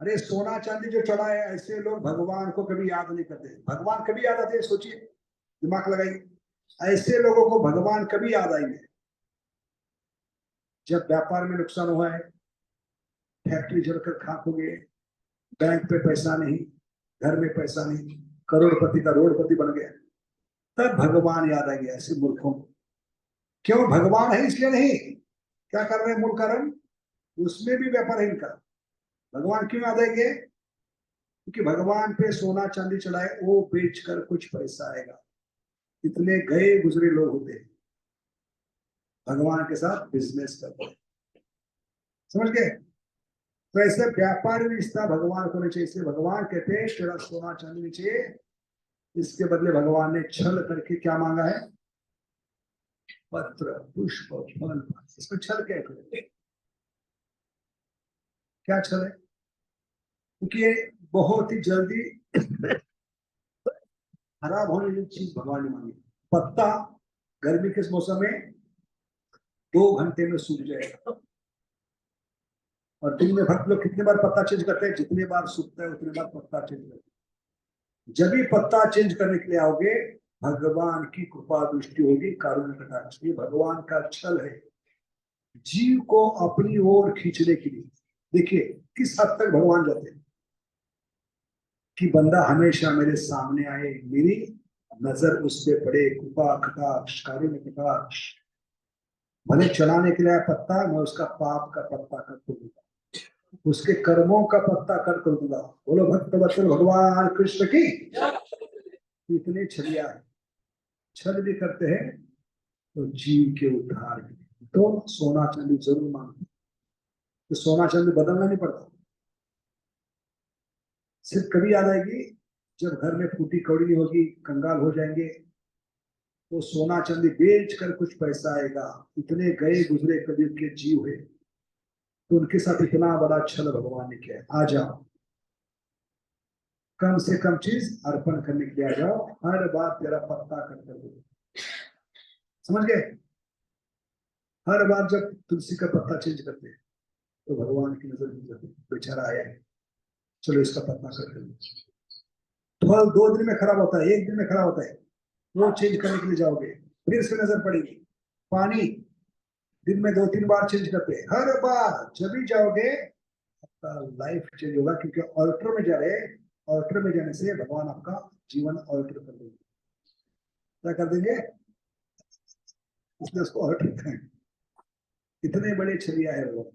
अरे सोना चांदी जो चढ़ा है, ऐसे लोग भगवान को कभी याद नहीं करते। भगवान कभी याद आते हैं? सोचिए, दिमाग लगाइए। ऐसे लोगों को भगवान कभी याद आएंगे जब व्यापार में नुकसान हुआ है, फैक्ट्री जलकर खाक हो गए, बैंक पे पैसा नहीं, घर में पैसा नहीं, करोड़पति का रोडपति बन गया, तब भगवान याद आएंगे ऐसे मूर्खों को। क्यों? भगवान है इसलिए नहीं। क्या कर रहे हैं? मूल कारण उसमें भी व्यापार है इनका। भगवान क्यों याद आएंगे? क्योंकि भगवान पे सोना चांदी चढ़ाए, वो बेचकर कुछ पैसा आएगा। इतने गए गुजरे लोग होते हैं, भगवान के साथ बिजनेस करते हैं, समझ गए? तो ऐसे व्यापारी रिश्ता भगवान को नहीं चाहिए। इसलिए भगवान कहते हैं तेरा सोना चांदी नहीं चाहिए। इसके बदले भगवान ने छल करके क्या मांगा है? पत्र, पुष्प, फल। इसमें छल क्या है? क्या छल है? क्योंकि ये बहुत ही जल्दी खराब होने वाली चीज भगवान ने मांगी। पत्ता गर्मी के मौसम में 2 घंटे में सूख जाएगा, और दिन में भक्त लोग कितने बार पत्ता चेंज करते हैं? जितने बार सूखता है उतने बार पत्ता चेंज करते हैं। जब भी पत्ता चेंज करने के लिए आओगे, भगवान की कृपा दृष्टि होगी, कारुण्य कटाक्ष। ये भगवान का छल है जीव को अपनी ओर खींचने के लिए। देखिए किस हद तक भगवान जाते हैं कि बंदा हमेशा मेरे सामने आए, मेरी नजर उस पर पड़े, कृपा कटाक्ष, कारुण्य कटाक्ष। भले चढ़ाने के लिए आया पत्ता, मैं उसका पाप का पत्ता कर दूंगा, उसके कर्मों का पत्ता कर दूंगा। बोलो भक्त वत्सल भगवान कृष्ण की। इतने छलिया है, छल भी करते हैं तो जीव के उद्धार के लिए। तो सोना चांदी जरूर मांगते, तो सोना चांदी बदलना नहीं पड़ता। सिर्फ कभी याद आएगी जब घर में फूटी कौड़ी नहीं होगी, कंगाल हो जाएंगे, तो सोना चांदी बेच कर कुछ पैसा आएगा। इतने गए गुजरे कबीर के जीव है, तो उनके साथ इतना बड़ा छल भगवान ने किया। आ जाओ, कम से कम चीज अर्पण करने के लिए आ जाओ, हर बार तेरा पत्ता कर दो। समझ गए? हर बार जब तुलसी का पत्ता चेंज करते हैं तो भगवान की नजर नहीं जाती, बेचारा आया है, चलो इसका पत्ता कर दो। फल 2 दिन में खराब होता है, 1 दिन में खराब होता है, वो चेंज करने के लिए जाओगे, फिर से नजर पड़ेगी। पानी दिन में 2-3 बार चेंज करते हैं, हर बार जब भी जाओगे आपका लाइफ चेंज होगा, क्योंकि ऑल्टर में जा रहे हैं। ऑल्टर में जाने से भगवान आपका जीवन ऑल्टर कर देंगे। क्या कर देंगे? इसलिए उसको ऑल्टर करें। इतने बड़े छलिया है वो,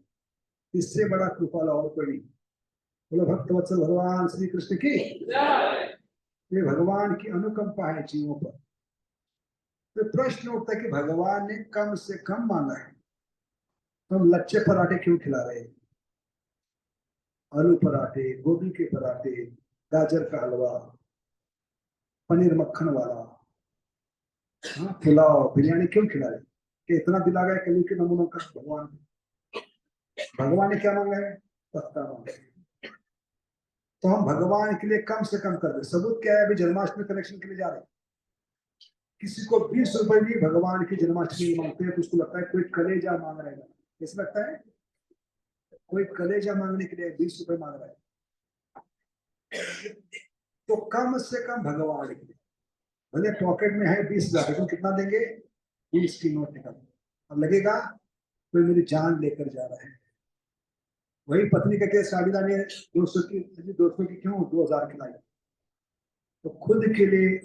इससे बड़ा कृपाला और कोई नहीं। बोलो भक्त वत्सल भगवान श्री कृष्ण की। ये भगवान की अनुकंपा है जीवों पर। तो प्रश्न उठता है कि भगवान ने कम से कम मांगा है, तो हम लच्छे पराठे क्यों खिला रहे हैं? आलू पराठे, गोभी के पराठे, गाजर का हलवा, पनीर मक्खन वाला, हाँ, पुलाव, बिरयानी क्यों खिला रहे? कि इतना दिला गया कलू के नमूनों का भगवान। भगवान ने क्या मांगा है? पत्ता मांगा है। तो हम भगवान के लिए कम से कम कर दे। सबूत क्या है? अभी जन्माष्टमी कलेक्शन के लिए जा रहे हैं, किसी को 20 रुपए भी भगवान की जन्माष्टमी मांगते हैं तो उसको लगता है कोई कलेजा मांग रहा है। कैसे लगता है? कोई कलेजा मांगने के लिए 20 रुपए मांग रहा है। तो कम से कम भगवान के लिए, भले पॉकेट में है 20,000, लेकिन कितना देंगे? 20 की नोट निकाल। अब लगेगा कोई मेरी जान लेकर जा रहा है। वही पत्नी कहती है साड़ी लानी है 200 की, 200 की क्यों, 2,000 की लाई। तो खुद के लिए,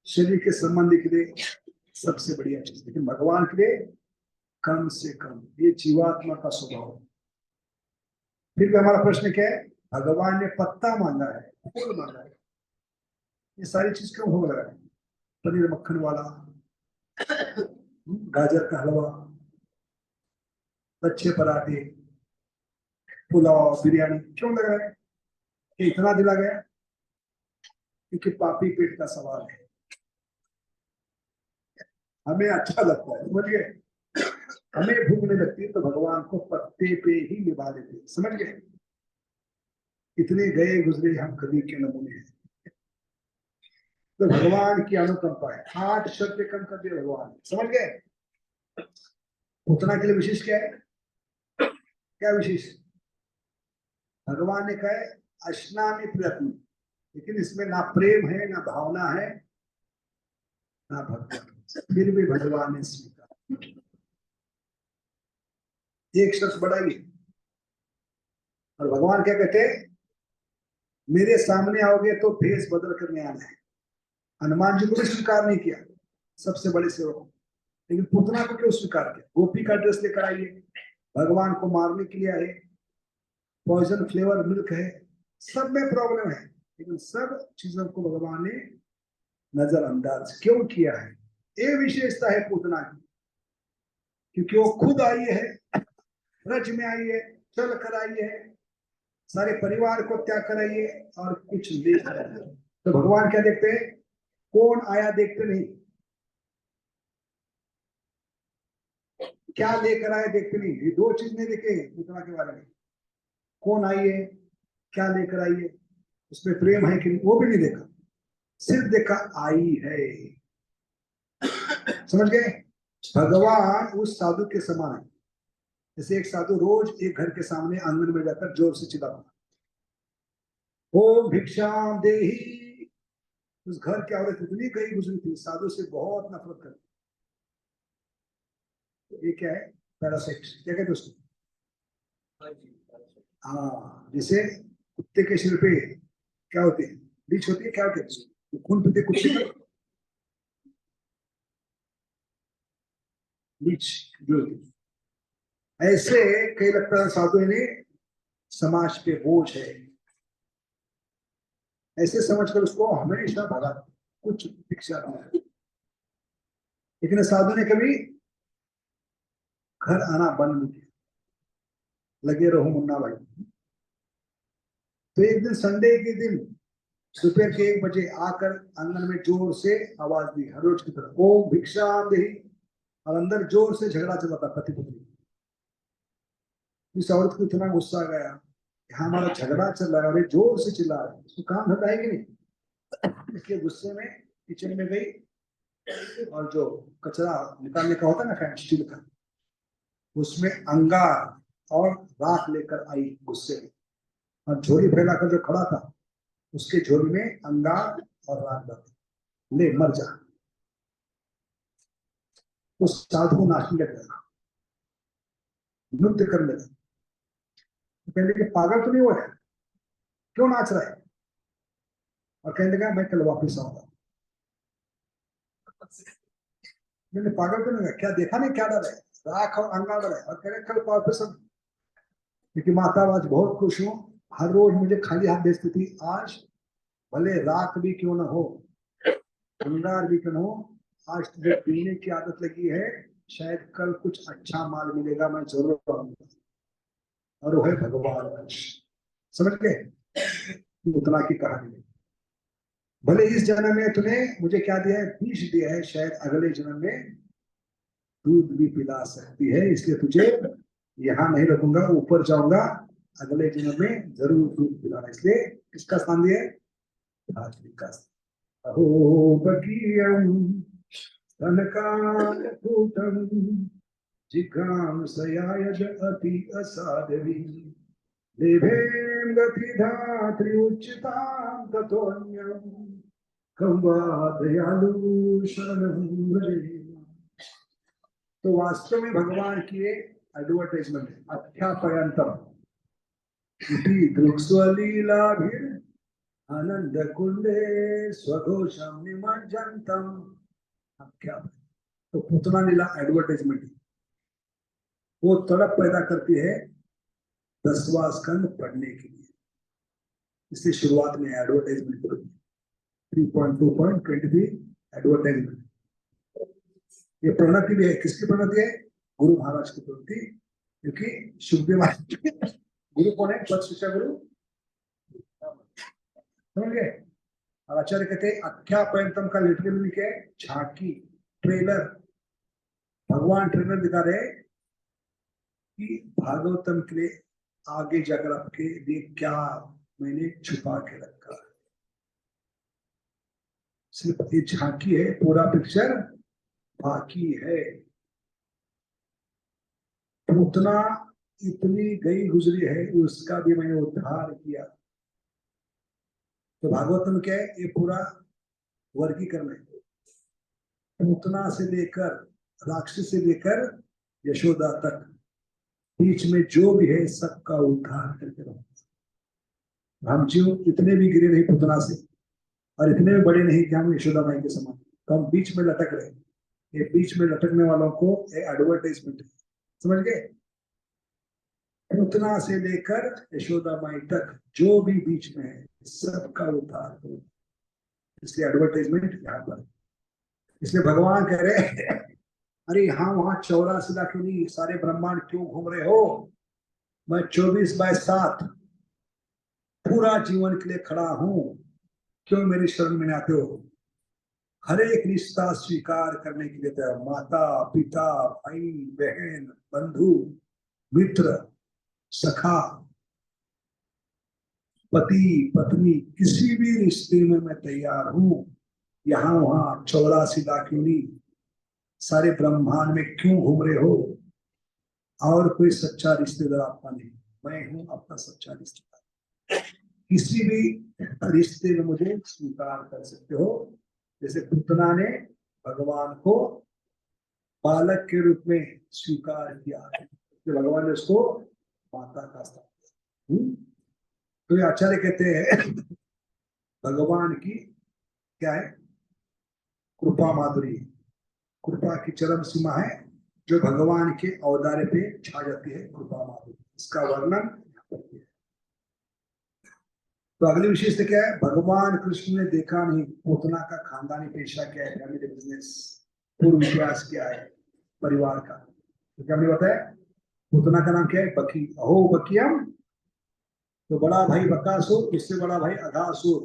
शरीर के संबंध के लिए सबसे बढ़िया चीज, लेकिन भगवान के लिए कम से कम। ये जीवात्मा का स्वभाव। फिर भी हमारा प्रश्न क्या है? भगवान ने पत्ता मांगा है, फूल मांगा है, ये सारी चीज क्यों हो रहा है? पनीर मक्खन वाला, गाजर का हलवा, लच्छे पराठे, पुलाव, बिरयानी क्यों लग रहा है? कि इतना दिला गया। क्योंकि पापी पेट का सवाल है, हमें अच्छा लगता है, समझ गए। हमें भूख नहीं लगती तो भगवान को पत्ते पे ही निभा देते, समझ गए। इतने गए गुजरे हम कभी के नमूने हैं। तो भगवान की अनुकंपा है, 8 शब्द कम कर दिए भगवान, समझ गए। उतना के लिए विशेष क्या है, क्या विशेष? भगवान ने कहा है अश्नामि प्रयत्न, लेकिन इसमें ना प्रेम है, ना भावना है, ना भक्ति, फिर भी भगवान ने स्वीकार। एक शब्द बढ़ाइए, और भगवान क्या कहते हैं, मेरे सामने आओगे तो भेष बदल करने आना है। हनुमान जी को भी स्वीकार नहीं किया, सबसे बड़े सेवक, लेकिन पूतना को क्यों स्वीकार किया? गोपी का ड्रेस लेकर आइए, भगवान को मारने के लिए आए, पॉइजन फ्लेवर मिल्क है, सब में प्रॉब्लम है, लेकिन सब चीजों को भगवान ने नजरअंदाज क्यों किया है? ये विशेषता है पूतना की, क्योंकि वो खुद आई है, रज में आई है, चल कर आई है, सारे परिवार को त्याग कर आई है, और कुछ ले कर आई है। तो भगवान क्या देखते हैं, कौन आया देखते नहीं, क्या लेकर आए देखते नहीं। ये दो चीज नहीं देखे पूतना के बारे में, कौन आई है, क्या लेकर आई है, उसमें प्रेम है कि नहीं, वो भी नहीं देखा, सिर्फ देखा आई है, समझ गए। भगवान उस साधु के समान है, जैसे एक साधु रोज एक घर के सामने आंगन में जाकर जोर से चिल्लाता, ओम भिक्षाम देही। उस घर की औरत इतनी गई गुजरी थी, साधु से बहुत नफरत करती। ये क्या है, पैरासाइट, क्या कहते उसको? हाँ, जैसे कुत्ते के सिर पे क्या होती है, लीच होती है, क्या होती है, खून पीते कुत्ते का लीच जो होती है। ऐसे कई लगता है साधु ने समाज पे बोझ है, ऐसे समझकर उसको हमेशा भगा, कुछ भिक्षा नहीं। लेकिन साधु ने कभी घर आना बंद नहीं किया, लगे रहो मुन्ना भाई। तो एक दिन संडे के दिन दोपहर के 1 बजे आकर आंगन में जोर से आवाज दी, हर रोज की तरह, ओम भिक्षा देही। और अंदर जोर से झगड़ा चला था पति पत्नी। इस औरत को इतना गुस्सा आ गया, हमारा झगड़ा चल रहा है और ये जोर से चिल्ला रहा है, इसको काम होता है कि नहीं। इसके गुस्से में किचन में गई, और जो कचरा निकालने का होता है ना, स्टील का, उसमें अंगार और राख लेकर आई गुस्से में, और झोली फैलाकर जो खड़ा था उसके झोली में अंगार और राख डाली, ले मर जा। उस साधु नाचने लगा, नृत्य करने लगा। कहने लगे पागल तो नहीं हुआ है, क्यों नाच रहा है? और कहने लगा मैं कल वापिस आऊंगा। मैंने पागल तो नहीं, क्या देखा नहीं, क्या डर है, राख और अंगार डर है, और कह रहे कल वापिस। क्योंकि माता आज बहुत खुश हूँ, हर रोज मुझे खाली हाथ भेजती थी, आज भले राख भी क्यों ना हो, अंगार भी क्यों ना हो, आज तुझे पीने की आदत लगी है, शायद कल कुछ अच्छा माल मिलेगा, मैं जरूर आऊंगा। और वो है भगवान, समझ गए। उतना की कहानी, भले इस जन्म में तूने मुझे क्या दिया है, विष दिया है, शायद अगले जन्म में दूध भी पिला सकती है, इसलिए तुझे यहाँ नहीं रखूंगा, ऊपर जाऊंगा, अगले जन्म में जरूर दूध पिलाना, इसलिए किसका स्थान दिया है, धात्री का। अहो बकीयम स्तनकालकूटम जिघांसयायज अति असाध्वी देवेम गतिधात्री उच्चतां ततोऽन्यं कं वा दयालु शरणं भजे। तो वास्तव में भगवान की एडवर्टाइजमेंट है, अध्यापयंतम इति दृक्स्वलीलाभिर आनंद कुंडे स्वघोषम निमज्जनतम। अब क्या, तो पुतना लीला एडवर्टाइजमेंट है, वो तड़प पैदा करती है 10वां स्कंद पढ़ने के लिए, इसलिए शुरुआत में एडवर्टाइजमेंट करो, 3.2.23 एडवर्टाइजमेंट। ये प्रणति भी है, किसकी प्रणति है, गुरु महाराज की प्रणति, क्योंकि सुखदेव गुरु कौन है, पद शिक्षा गुरु, समझ गए। और आचार्य कहते हैं आख्यापयंतम का लिटरली मीनिंग क्या है? झांकी, ट्रेलर। भगवान ट्रेलर दिखा रहे कि भागवतम के लिए आगे जाकर आपके लिए क्या मैंने छुपा के रखा है। सिर्फ ये झांकी है, पूरा पिक्चर बाकी है। उतना इतनी गई गुजरी है, उसका भी मैंने उद्धार किया। तो भागवतम क्या है? ये पूरा वर्गीकरण है। पूतना से लेकर राक्षस से लेकर यशोदा तक, बीच में जो भी है सबका उद्धार करके रहो। हम जीव इतने भी गिरे नहीं पूतना से, और इतने भी बड़े नहीं कि हम यशोदा माई के समान, तो हम बीच में लटक रहे। ये बीच में लटकने वालों को एडवर्टाइजमेंट है, समझ गए? पूतना से लेकर यशोदा माई तक जो भी बीच में है सबका उद्धार करो। इसलिए एडवर्टाइजमेंट यहाँ पर। इसलिए भगवान कह रहे हैं अरे यहाँ वहां 84 लाख क्यों नहीं, सारे ब्रह्मांड क्यों घूम रहे हो? मैं 24/7 पूरा जीवन के लिए खड़ा हूं, क्यों मेरी शरण में आते हो? हर एक रिश्ता स्वीकार करने के लिए तैयार, माता पिता भाई बहन बंधु मित्र सखा पति पत्नी, किसी भी रिश्ते में मैं तैयार हूं। यहाँ वहां 84 लाख नहीं, सारे ब्रह्मांड में क्यों घूम रहे हो? और कोई सच्चा रिश्तेदार आपका नहीं, मैं हूं आपका सच्चा रिश्तेदार। किसी भी रिश्ते में मुझे स्वीकार कर सकते हो। जैसे पूतना ने भगवान को बालक के रूप में स्वीकार किया, तो भगवान ने उसको माता का स्थान। तो ये आचार्य कहते हैं भगवान की क्या है? कृपा माधुरी। कृपा की चरम सीमा है जो भगवान के औदार्य पे छा जाती है, कृपा माधुरी। इसका वर्णन करती है। तो अगली विशेषता क्या है? भगवान कृष्ण ने देखा नहीं पूतना का खानदानी पेशा क्या है, फैमिली बिजनेस, पूर्व इतिहास क्या है परिवार का। तो क्या हमने बताया? पूतना का नाम क्या है? बकी। अहो बकियम, तो बड़ा भाई बकासुर, उससे बड़ा भाई अघासुर,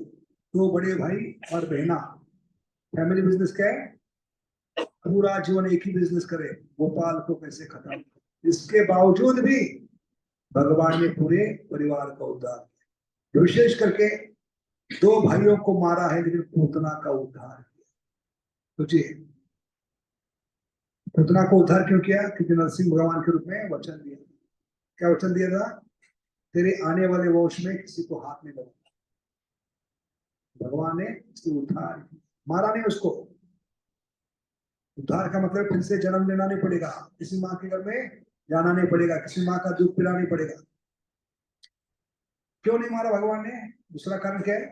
दो बड़े भाई और बहना। फैमिली बिजनेस क्या है? पूरा जीवन एक ही बिजनेस करे, गोपाल को कैसे खत्म। इसके बावजूद भी भगवान ने पूरे परिवार का उद्धार किया। विशेष करके दो भाइयों को मारा है लेकिन पूतना का उद्धार किया। तो जी पूतना को उद्धार क्यों किया? क्योंकि नरसिंह भगवान के रूप में वचन दिया। क्या वचन दिया था? तेरे आने वाले वंश में किसी को हाथ नहीं लगाना। भगवान ने इसकी उद्धार किया, मारा नहीं उसको। उद्धार का मतलब फिर से जन्म लेना नहीं पड़ेगा, किसी माँ के घर में जाना नहीं पड़ेगा, किसी माँ का दूध पिलाना नहीं पड़ेगा। क्यों नहीं मारा भगवान ने? दूसरा कारण क्या है?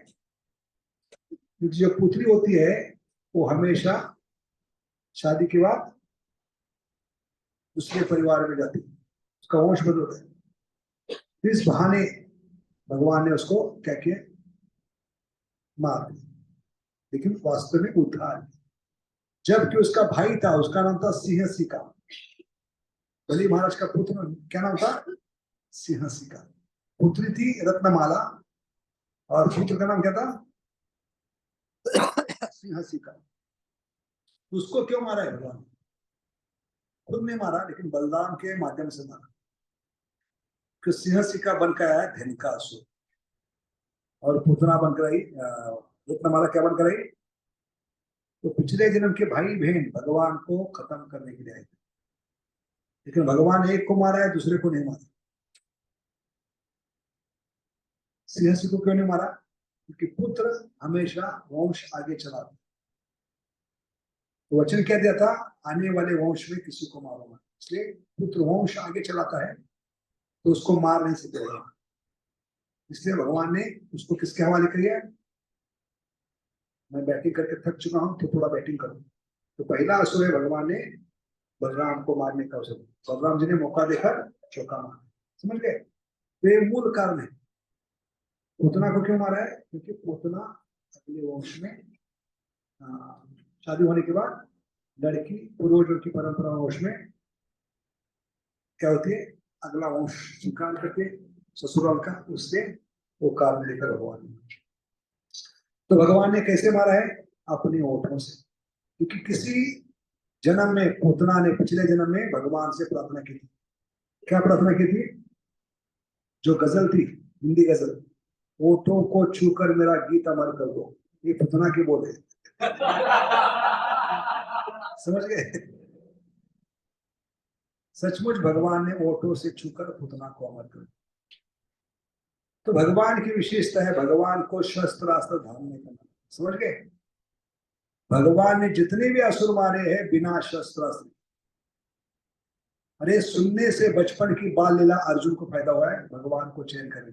क्योंकि जो पुत्री होती है वो हमेशा शादी के बाद दूसरे परिवार में जाती है, उसका वंश बदलता है। इस बहाने भगवान ने उसको क्या किया? मार दिया, लेकिन वास्तव में उद्धार। जबकि उसका भाई था, उसका नाम था सिंहसिका। बलि महाराज का पुत्र क्या नाम था? सिंहसिका। पुत्री थी रत्नमाला, और पुत्र का नाम क्या था? सिंहसिका। उसको क्यों मारा है भगवान? खुद ने मारा, लेकिन बलराम के माध्यम से मारा। कि सिंहसिका बनकर आया धेनुकासुर, और पुतना बनकर आई रत्नमाला क्या बनकर आई? तो पिछले जन्म के भाई बहन भगवान को खत्म करने के लिए आए, लेकिन भगवान एक को मारा है, दूसरे को नहीं मारा। सिंहसिका को क्यों नहीं मारा? क्योंकि पुत्र हमेशा वंश आगे चलाता। तो वचन क्या दिया था? आने वाले वंश में किसी को मारूंगा। इसलिए पुत्र वंश आगे चलाता है तो उसको मार नहीं सकेगा। इसलिए भगवान ने उसको किसके हवाले किया? मैं बैटिंग करके थक चुका हूं तो थोड़ा बैटिंग करूं। तो पहला असुर है भगवान ने बलराम को मारने का अवसर, बलराम जी ने मौका देकर चौका मारा। समझ गए? तो ये मूल कारण है। पूतना को क्यों मारा है? क्योंकि पूतना अगले वंश में शादी होने के बाद लड़की पूर्वजों की परंपरा वंश में क्या होती है? अगला वंश स्वीकार करके ससुराल का, उससे वो कारण लेकर भगवान। तो भगवान ने कैसे मारा है? अपने ओठों से। क्योंकि किसी जन्म में पूतना ने पिछले जन्म में भगवान से प्रार्थना की थी। क्या प्रार्थना की थी? जो गजल थी, हिंदी गजल, ओठों को छूकर मेरा गीत अमर कर दो, ये पूतना की बोले। समझ गए? सचमुच भगवान ने ओठों से छूकर पूतना को अमर कर दिया। तो भगवान की विशेषता है भगवान को शस्त्र अस्त्र धारण नहीं करना। समझ गए? भगवान ने जितने भी असुर मारे हैं बिना शस्त्र अस्त्र। अरे सुनने से बचपन की बाल लीला अर्जुन को फायदा हुआ है, भगवान को चयन करने।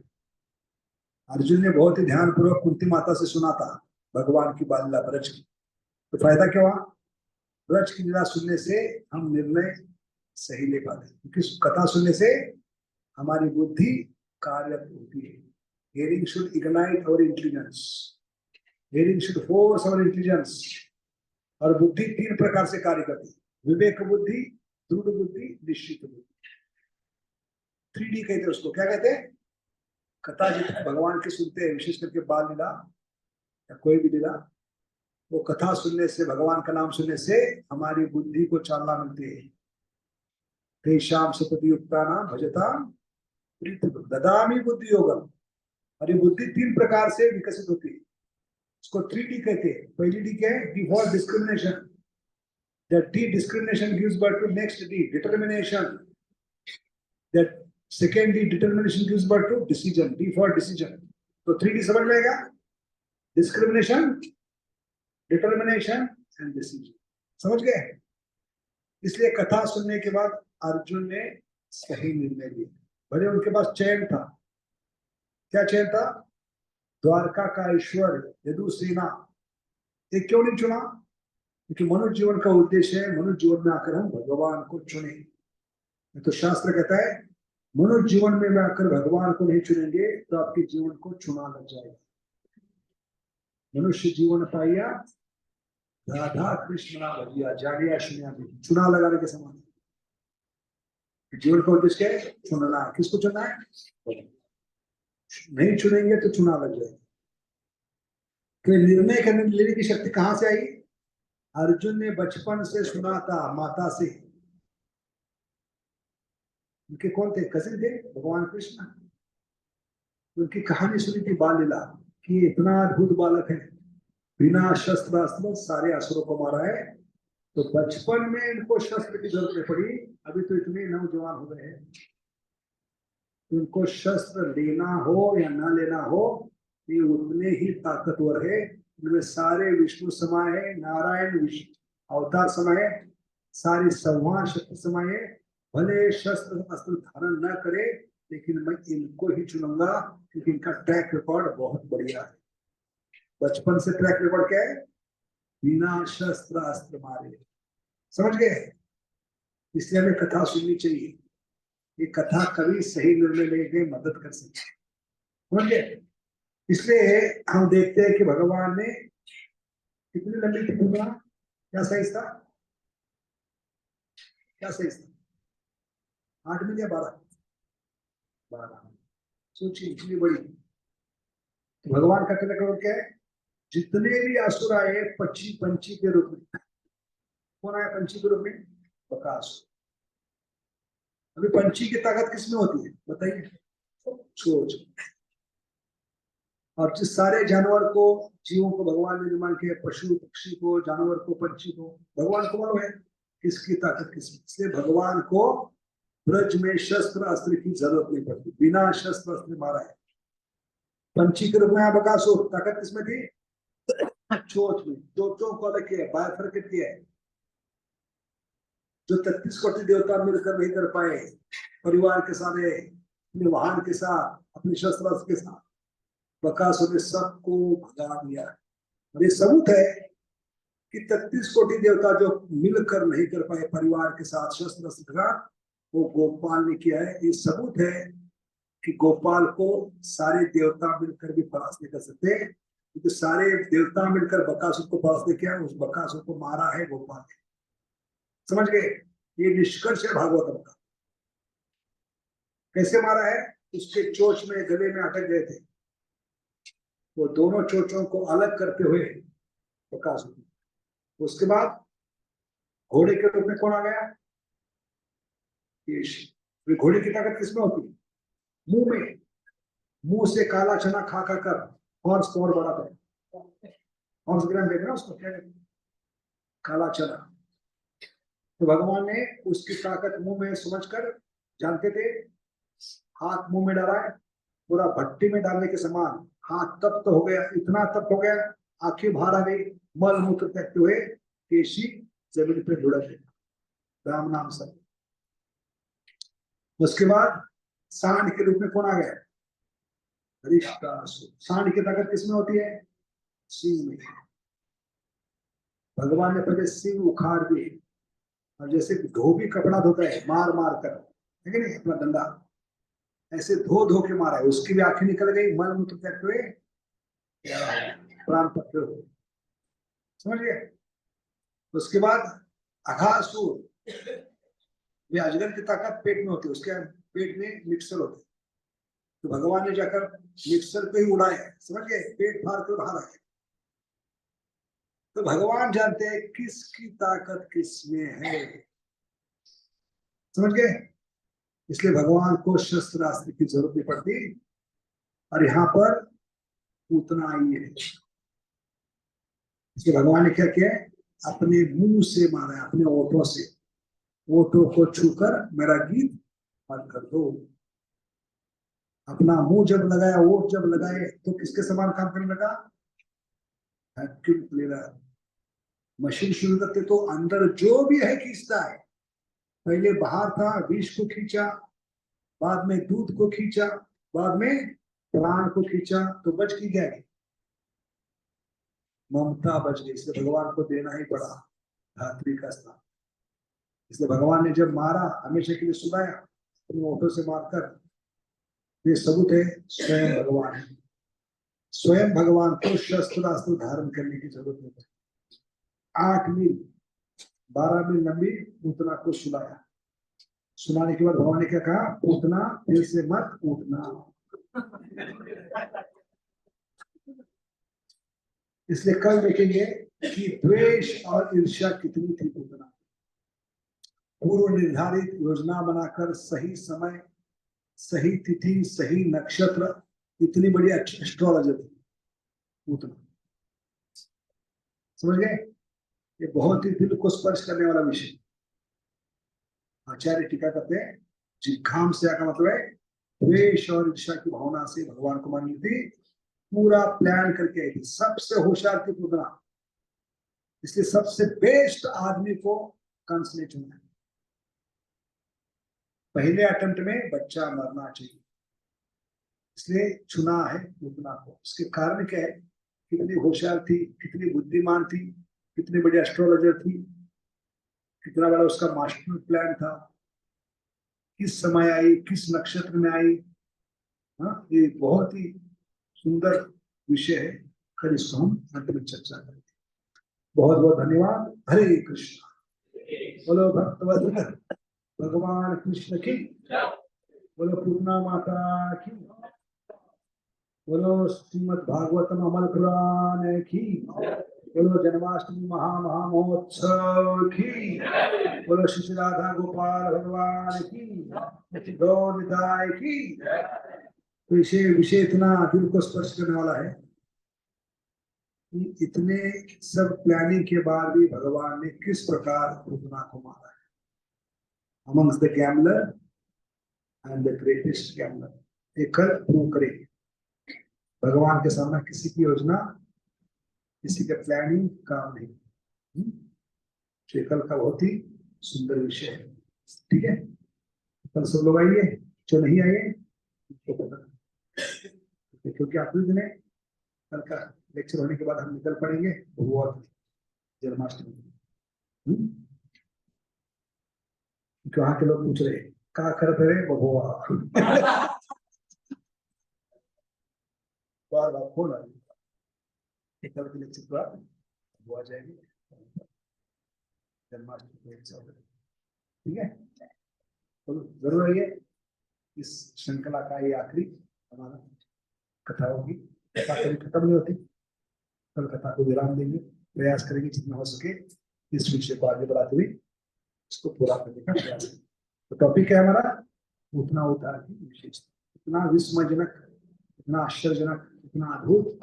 अर्जुन ने बहुत ही ध्यान पूर्वक कुंती माता से सुना था भगवान की बाल लीला ब्रज की। तो फायदा क्या हुआ? ब्रज की लीला सुनने से हम निर्णय सही ले पाते, क्योंकि कथा सुनने से हमारी बुद्धि कार्यरत होती है। Hearing should ignite our intelligence, hearing should force our intelligence. और बुद्धि तीन प्रकार से कार्य करती है, विवेक बुद्धि, दृढ़ बुद्धि, निश्चित बुद्धि। 3D कहते हैं उसको। क्या कहते हैं? कथा जितने भगवान की सुनते हैं, विशेष करके बाल लीला या कोई भी लीला, वो कथा सुनने से, भगवान का नाम सुनने से हमारी बुद्धि को चालना मिलती है। तेषां सततयुक्तानां भजतां प्रीतिं ददामि बुद्धि योगम। और ये बुद्धि तीन प्रकार से विकसित होती है, उसको 3D कहते हैं। पहली डी क्या है? Default discrimination. That D discrimination gives birth to next D, determination. That second D determination gives birth to decision, D for decision. तो 3D समझ में आएगा? Discrimination, determination and decision. समझ गए? इसलिए कथा सुनने के बाद अर्जुन ने सही निर्णय लिया। भले उनके पास चयन था। क्या चयन था? द्वारका का ईश्वर यदुसेना, ये क्यों नहीं चुना? क्योंकि मनुष्य जीवन का उद्देश्य है मनुष्य जीवन में आकर हम भगवान को चुने। तो शास्त्र कहता है मनुष्य जीवन में आकर भगवान को नहीं चुनेंगे तो आपके जीवन को चुना लग जाएगा। मनुष्य जीवन पाइया राधा कृष्ण भजिया जानिया सुनिया, चुना लगाने के समान। जीवन का उद्देश्य है चुनना है। किसको चुनना है? नहीं चुनेंगे तो चुना लग जाएगा। तो निर्णय करने लेने की शक्ति कहां से आई? अर्जुन ने बचपन से सुना था माता से। उनके कौन थे? कजिन थे भगवान कृष्ण। उनकी कहानी सुनी थी बाल लीला कि इतना अद्भुत बालक है, बिना शस्त्र अस्त्र सारे असुरों को मारा है। तो बचपन में इनको शस्त्र की जरूरत नहीं पड़ी, अभी तो इतने नौजवान हो गए हैं। उनको शस्त्र लेना हो या ना लेना हो, ये उतने ही ताकतवर है। इनमें सारे विष्णु समाये है, नारायण विष्णु अवतार समाये, सारी संहार शक्ति समाये। भले शस्त्र अस्त्र धारण न करे, लेकिन मैं इनको ही चुनूंगा क्योंकि इनका ट्रैक रिकॉर्ड बहुत बढ़िया है। बचपन से ट्रैक रिकॉर्ड क्या है? बिना शस्त्र अस्त्र मारे। समझ गए? इसलिए हमें कथा सुननी चाहिए। ये कथा कभी सही निर्णय लेने में मदद कर सकती है। समझ गए? इसलिए हम देखते हैं कि भगवान ने कितनी लंबी थी पूतना? क्या साइज था? क्या साइज था? 8 मील या 12? 12। सोचिए इतनी बड़ी। तो भगवान का कहना क्या है? जितने भी असुर आए पंछी के रूप में। कौन आया पंछी के रूप में? बकासुर। अभी पंछी की ताकत किसमें होती है बताइए? सोच। और जिस सारे जानवर को, जीवों को भगवान ने निर्माण किया, पशु पक्षी को, जानवर को, पंछी को, भगवान को मालूम है किसकी ताकत किसमें। इसलिए भगवान को ब्रज में शस्त्र अस्त्र की जरूरत नहीं पड़ती, बिना शस्त्र अस्त्र मारा है। पंछी के रूप में बकासुर, ताकत किसमें थी? चोंच में। चोंचों को अलग किया है, बायफरकेट किया है। जो 33 कोटि देवता मिलकर नहीं कर पाए, परिवार के साथ, अपने वाहन के साथ, अपने शस्त्र के साथ, बकासुर ने सबको भगा दिया। और ये सबूत है कि 33 कोटि देवता जो मिलकर नहीं कर पाए परिवार के साथ, शस्त्र के साथ, वो गोपाल ने किया है। ये सबूत है कि गोपाल को सारे देवता मिलकर भी परास्त नहीं कर सकते, क्योंकि सारे देवता मिलकर बकासुर को परास्त नहीं किया, उस बकासुर को मारा है गोपाल ने। समझ गए? ये निष्कर्ष है भागवतम का। कैसे मारा है? उसके चोंच में, गले में अटक गए थे। वो दोनों चोचों को अलग करते हुए प्रकाश होती है। उसके बाद घोड़े के रूप में कौन आ गया? केश। घोड़े की ताकत किसमें होती है? मुंह में। मुंह से काला चना खा खा कर हॉर्स को और बढ़ाता है। हॉर्स ग्राम कहते हैं ना उसको, क्या कहते हैं? काला चना। तो भगवान ने उसकी ताकत मुंह में समझकर, जानते थे, हाथ मुंह में डाला है, पूरा भट्टी में डालने के समान हाथ तप्त हो गया, इतना तप्त हो गया, आंखें बाहर आ गई, मल मूत्र फेंकते हुए केशी जमीन पे लुढ़क गया राम नाम से। उसके बाद सांड के रूप में कौन आ गया? हरिष्टासुर। सांड की ताकत किसमें होती है? सिंह में। भगवान ने पहले सिंह उखाड़ दिए, और जैसे धोबी कपड़ा धोता है मार मार कर, है कि नहीं, अपना डंडा ऐसे धो धो के मारा है, उसकी भी आंखें निकल गई, मल मूत्र फेंकते हुए प्राण पत्र हो। समझ गए? उसके बाद अघासुर, वे अजगर की ताकत पेट में होती है, उसके पेट में मिक्सर होते, तो भगवान ने जाकर मिक्सर पे ही उड़ाया, समझ गए, पेट फाड़ कर बाहर आए। तो भगवान जानते हैं किसकी ताकत किसमें है, समझ गए? इसलिए भगवान को शस्त्र अस्त्र की जरूरत नहीं पड़ती। और यहाँ पर उतना ही है, इसलिए भगवान ने क्या किया है? अपने मुंह से मारा है, अपने ओठों से। ओठों को छूकर मेरा गीत पाठ कर दो। अपना मुंह जब लगाया, ओठ जब लगाए, तो किसके समान काम करने लगा? Vacuum cleaner. मशीन शुरू करते तो अंदर जो भी है खींचता है। पहले बाहर था, विष को खींचा, बाद में दूध को खींचा, बाद में प्राण को खींचा, तो बच की गया, ममता बच गई, इसलिए भगवान को देना ही पड़ा धात्री का स्थान। इसलिए भगवान ने जब मारा, हमेशा के लिए सुनाया, तो ओठों से मारकर, ये सबूत है स्वयं भगवान है। स्वयं भगवान को शस्त्र अस्त्र धारण करने की जरूरत नहीं है। 8 मील 12 मील लंबी पूतना को सुनाया। सुनाने के बाद भगवान ने क्या कहा? पूतना फिर से मत उठना। इसलिए कल देखेंगे कि द्वेष और ईर्ष्या कितनी थी पूतना। पूर्व निर्धारित योजना बनाकर सही समय, सही तिथि, सही नक्षत्र, इतनी बड़ी एस्ट्रोलॉजर थी पूतना। समझ गए? ये बहुत ही दिल को स्पर्श करने वाला विषय। आचार्य टीका करते हैं, जिघाम से का मतलब है द्वेष और ईर्ष्या की भावना से भगवान को मानी थी, पूरा प्लान करके आई थी, सबसे होशियार थी पूतना। इसलिए सबसे बेस्ट आदमी को कंस ने चुना। पहले अटेम्प्ट में बच्चा मरना चाहिए, इसलिए चुना है पूतना को। इसके कारण क्या है? कितनी होशियार थी, कितनी बुद्धिमान थी, कितनी बड़ी एस्ट्रोलॉजर थी, कितना बड़ा उसका मास्टर प्लान था, किस समय आई, किस नक्षत्र में आई। हाँ, ये बहुत ही सुंदर विषय है। कल इसको हम अंत में चर्चा करेंगे। बहुत बहुत धन्यवाद। हरे कृष्ण। बोलो भक्तवत्सल भगवान कृष्ण की, बोलो पूर्णा माता की, बोलो श्रीमद भागवतम अमल पुराण की, बोलो जन्माष्टमी महोत्सव की, बोलो श्री राधा गोपाल भगवान की, गौर निताय की। तो विषय इतना दिल को स्पर्श करने वाला है कि इतने सब प्लानिंग के बाद भी भगवान ने किस प्रकार पूतना को मारा है। Amongst the gambler and the greatest gambler. एक कल प्रूव करेंगे भगवान के सामने किसी की योजना, किसी का प्लानिंग काम नहीं। कल का बहुत ही सुंदर विषय है। ठीक है, कल सब लोग आइए, जो नहीं आए तो पता, क्योंकि आखिरी दिन है। कल का लेक्चर होने के बाद हम निकल पड़ेंगे वो जन्माष्टमी। क्योंकि वहां के लोग पूछ रहे कहा करते रहे बबुआ। बार बार फोन आ रही, कल के लेक्चर के बाद वो आ जाएगी जन्माष्टमी। ठीक है, तो जरूर है इस श्रृंखला का ये आखिरी हमारा कथा होगी। कथा कभी खत्म नहीं होती। कल कथा को विराम देंगे, प्रयास करेंगे जितना हो सके इस विषय को आगे बढ़ाते हुए इसको पूरा करने का प्रयास करें। तो टॉपिक है हमारा उठना उतार की विशेषता। इतना विस्मयजनक, इतना आश्चर्यजनक, इतना अद्भुत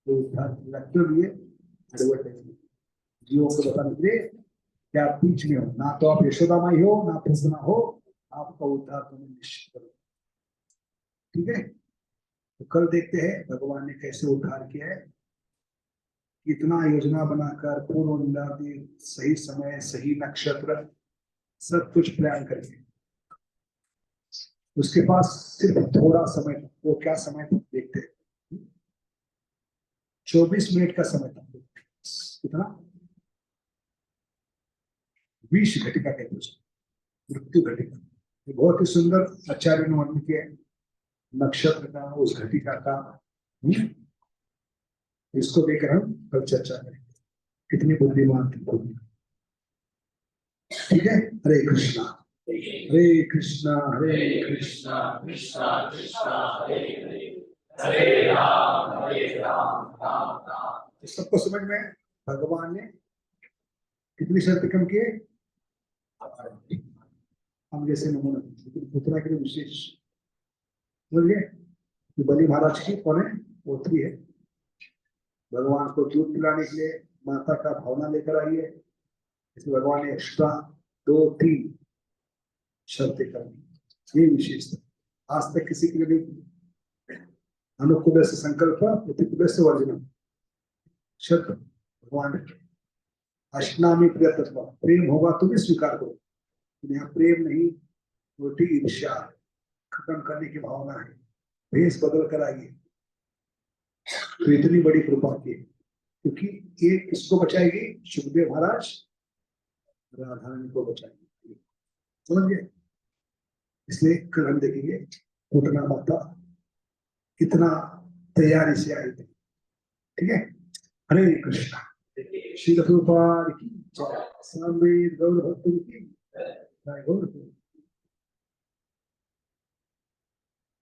तो उद्धार क्यों लिए एडवर्टाइजमेंट जीवों को बताने के लिए कि आप बीच में हो, ना तो आप यशोदा माई हो ना पूतना हो, आपका उद्धार तुम्हें निश्चित करो। ठीक है, तो कल देखते हैं भगवान ने कैसे उद्धार किया है। इतना योजना बनाकर पूर्व निरादि सही समय सही नक्षत्र सब कुछ प्लान करके उसके पास सिर्फ थोड़ा समय था। वो क्या समय था देखते हैं। 24 मिनट का समय था। कितना? 20 घटिका कहते हैं, मृत्यु घटिका। ये बहुत ही सुंदर आचार्य ने वर्णन किया है नक्षत्र का, उस घटिका का। इसको लेकर हम कल चर्चा करेंगे कितनी बुद्धिमान थी। ठीक है, हरे कृष्णा हरे कृष्णा हरे कृष्णा कृष्णा कृष्णा हरे हरे हरे राम राम राम। सबको समझ में भगवान ने कितनी शर्त कम किए? हम जैसे नमूना, लेकिन पुतना के लिए विशेष बोलिए। बलि महाराज की कौन है? पोत्री है। भगवान को दूध पिलाने के लिए माता का भावना लेकर आई है, इसलिए भगवान ने एक्स्ट्रा 2-3 शर्तें कर दी। ये विशेषता आज तक किसी के लिए नहीं। अनुकूल से संकल्प, प्रतिकूल से वर्जन शर्त भगवान ने। अष्टामी प्रिय तत्व, प्रेम होगा तो भी स्वीकार करो। यहाँ प्रेम नहीं, उल्टी ईर्ष्या खत्म करने की भावना है। भेष बदल कर आइए, तो इतनी बड़ी कृपा की, क्योंकि ये किसको बचाएगी? सुखदेव महाराज राधा रानी को बचाएगी। समझ गए? इसलिए कल हम देखेंगे पूतना माता कितना तैयारी से आई थी। ठीक है, हरे कृष्णा। श्री प्रभुपाद की जय। गौर भक्तों की जय। गौर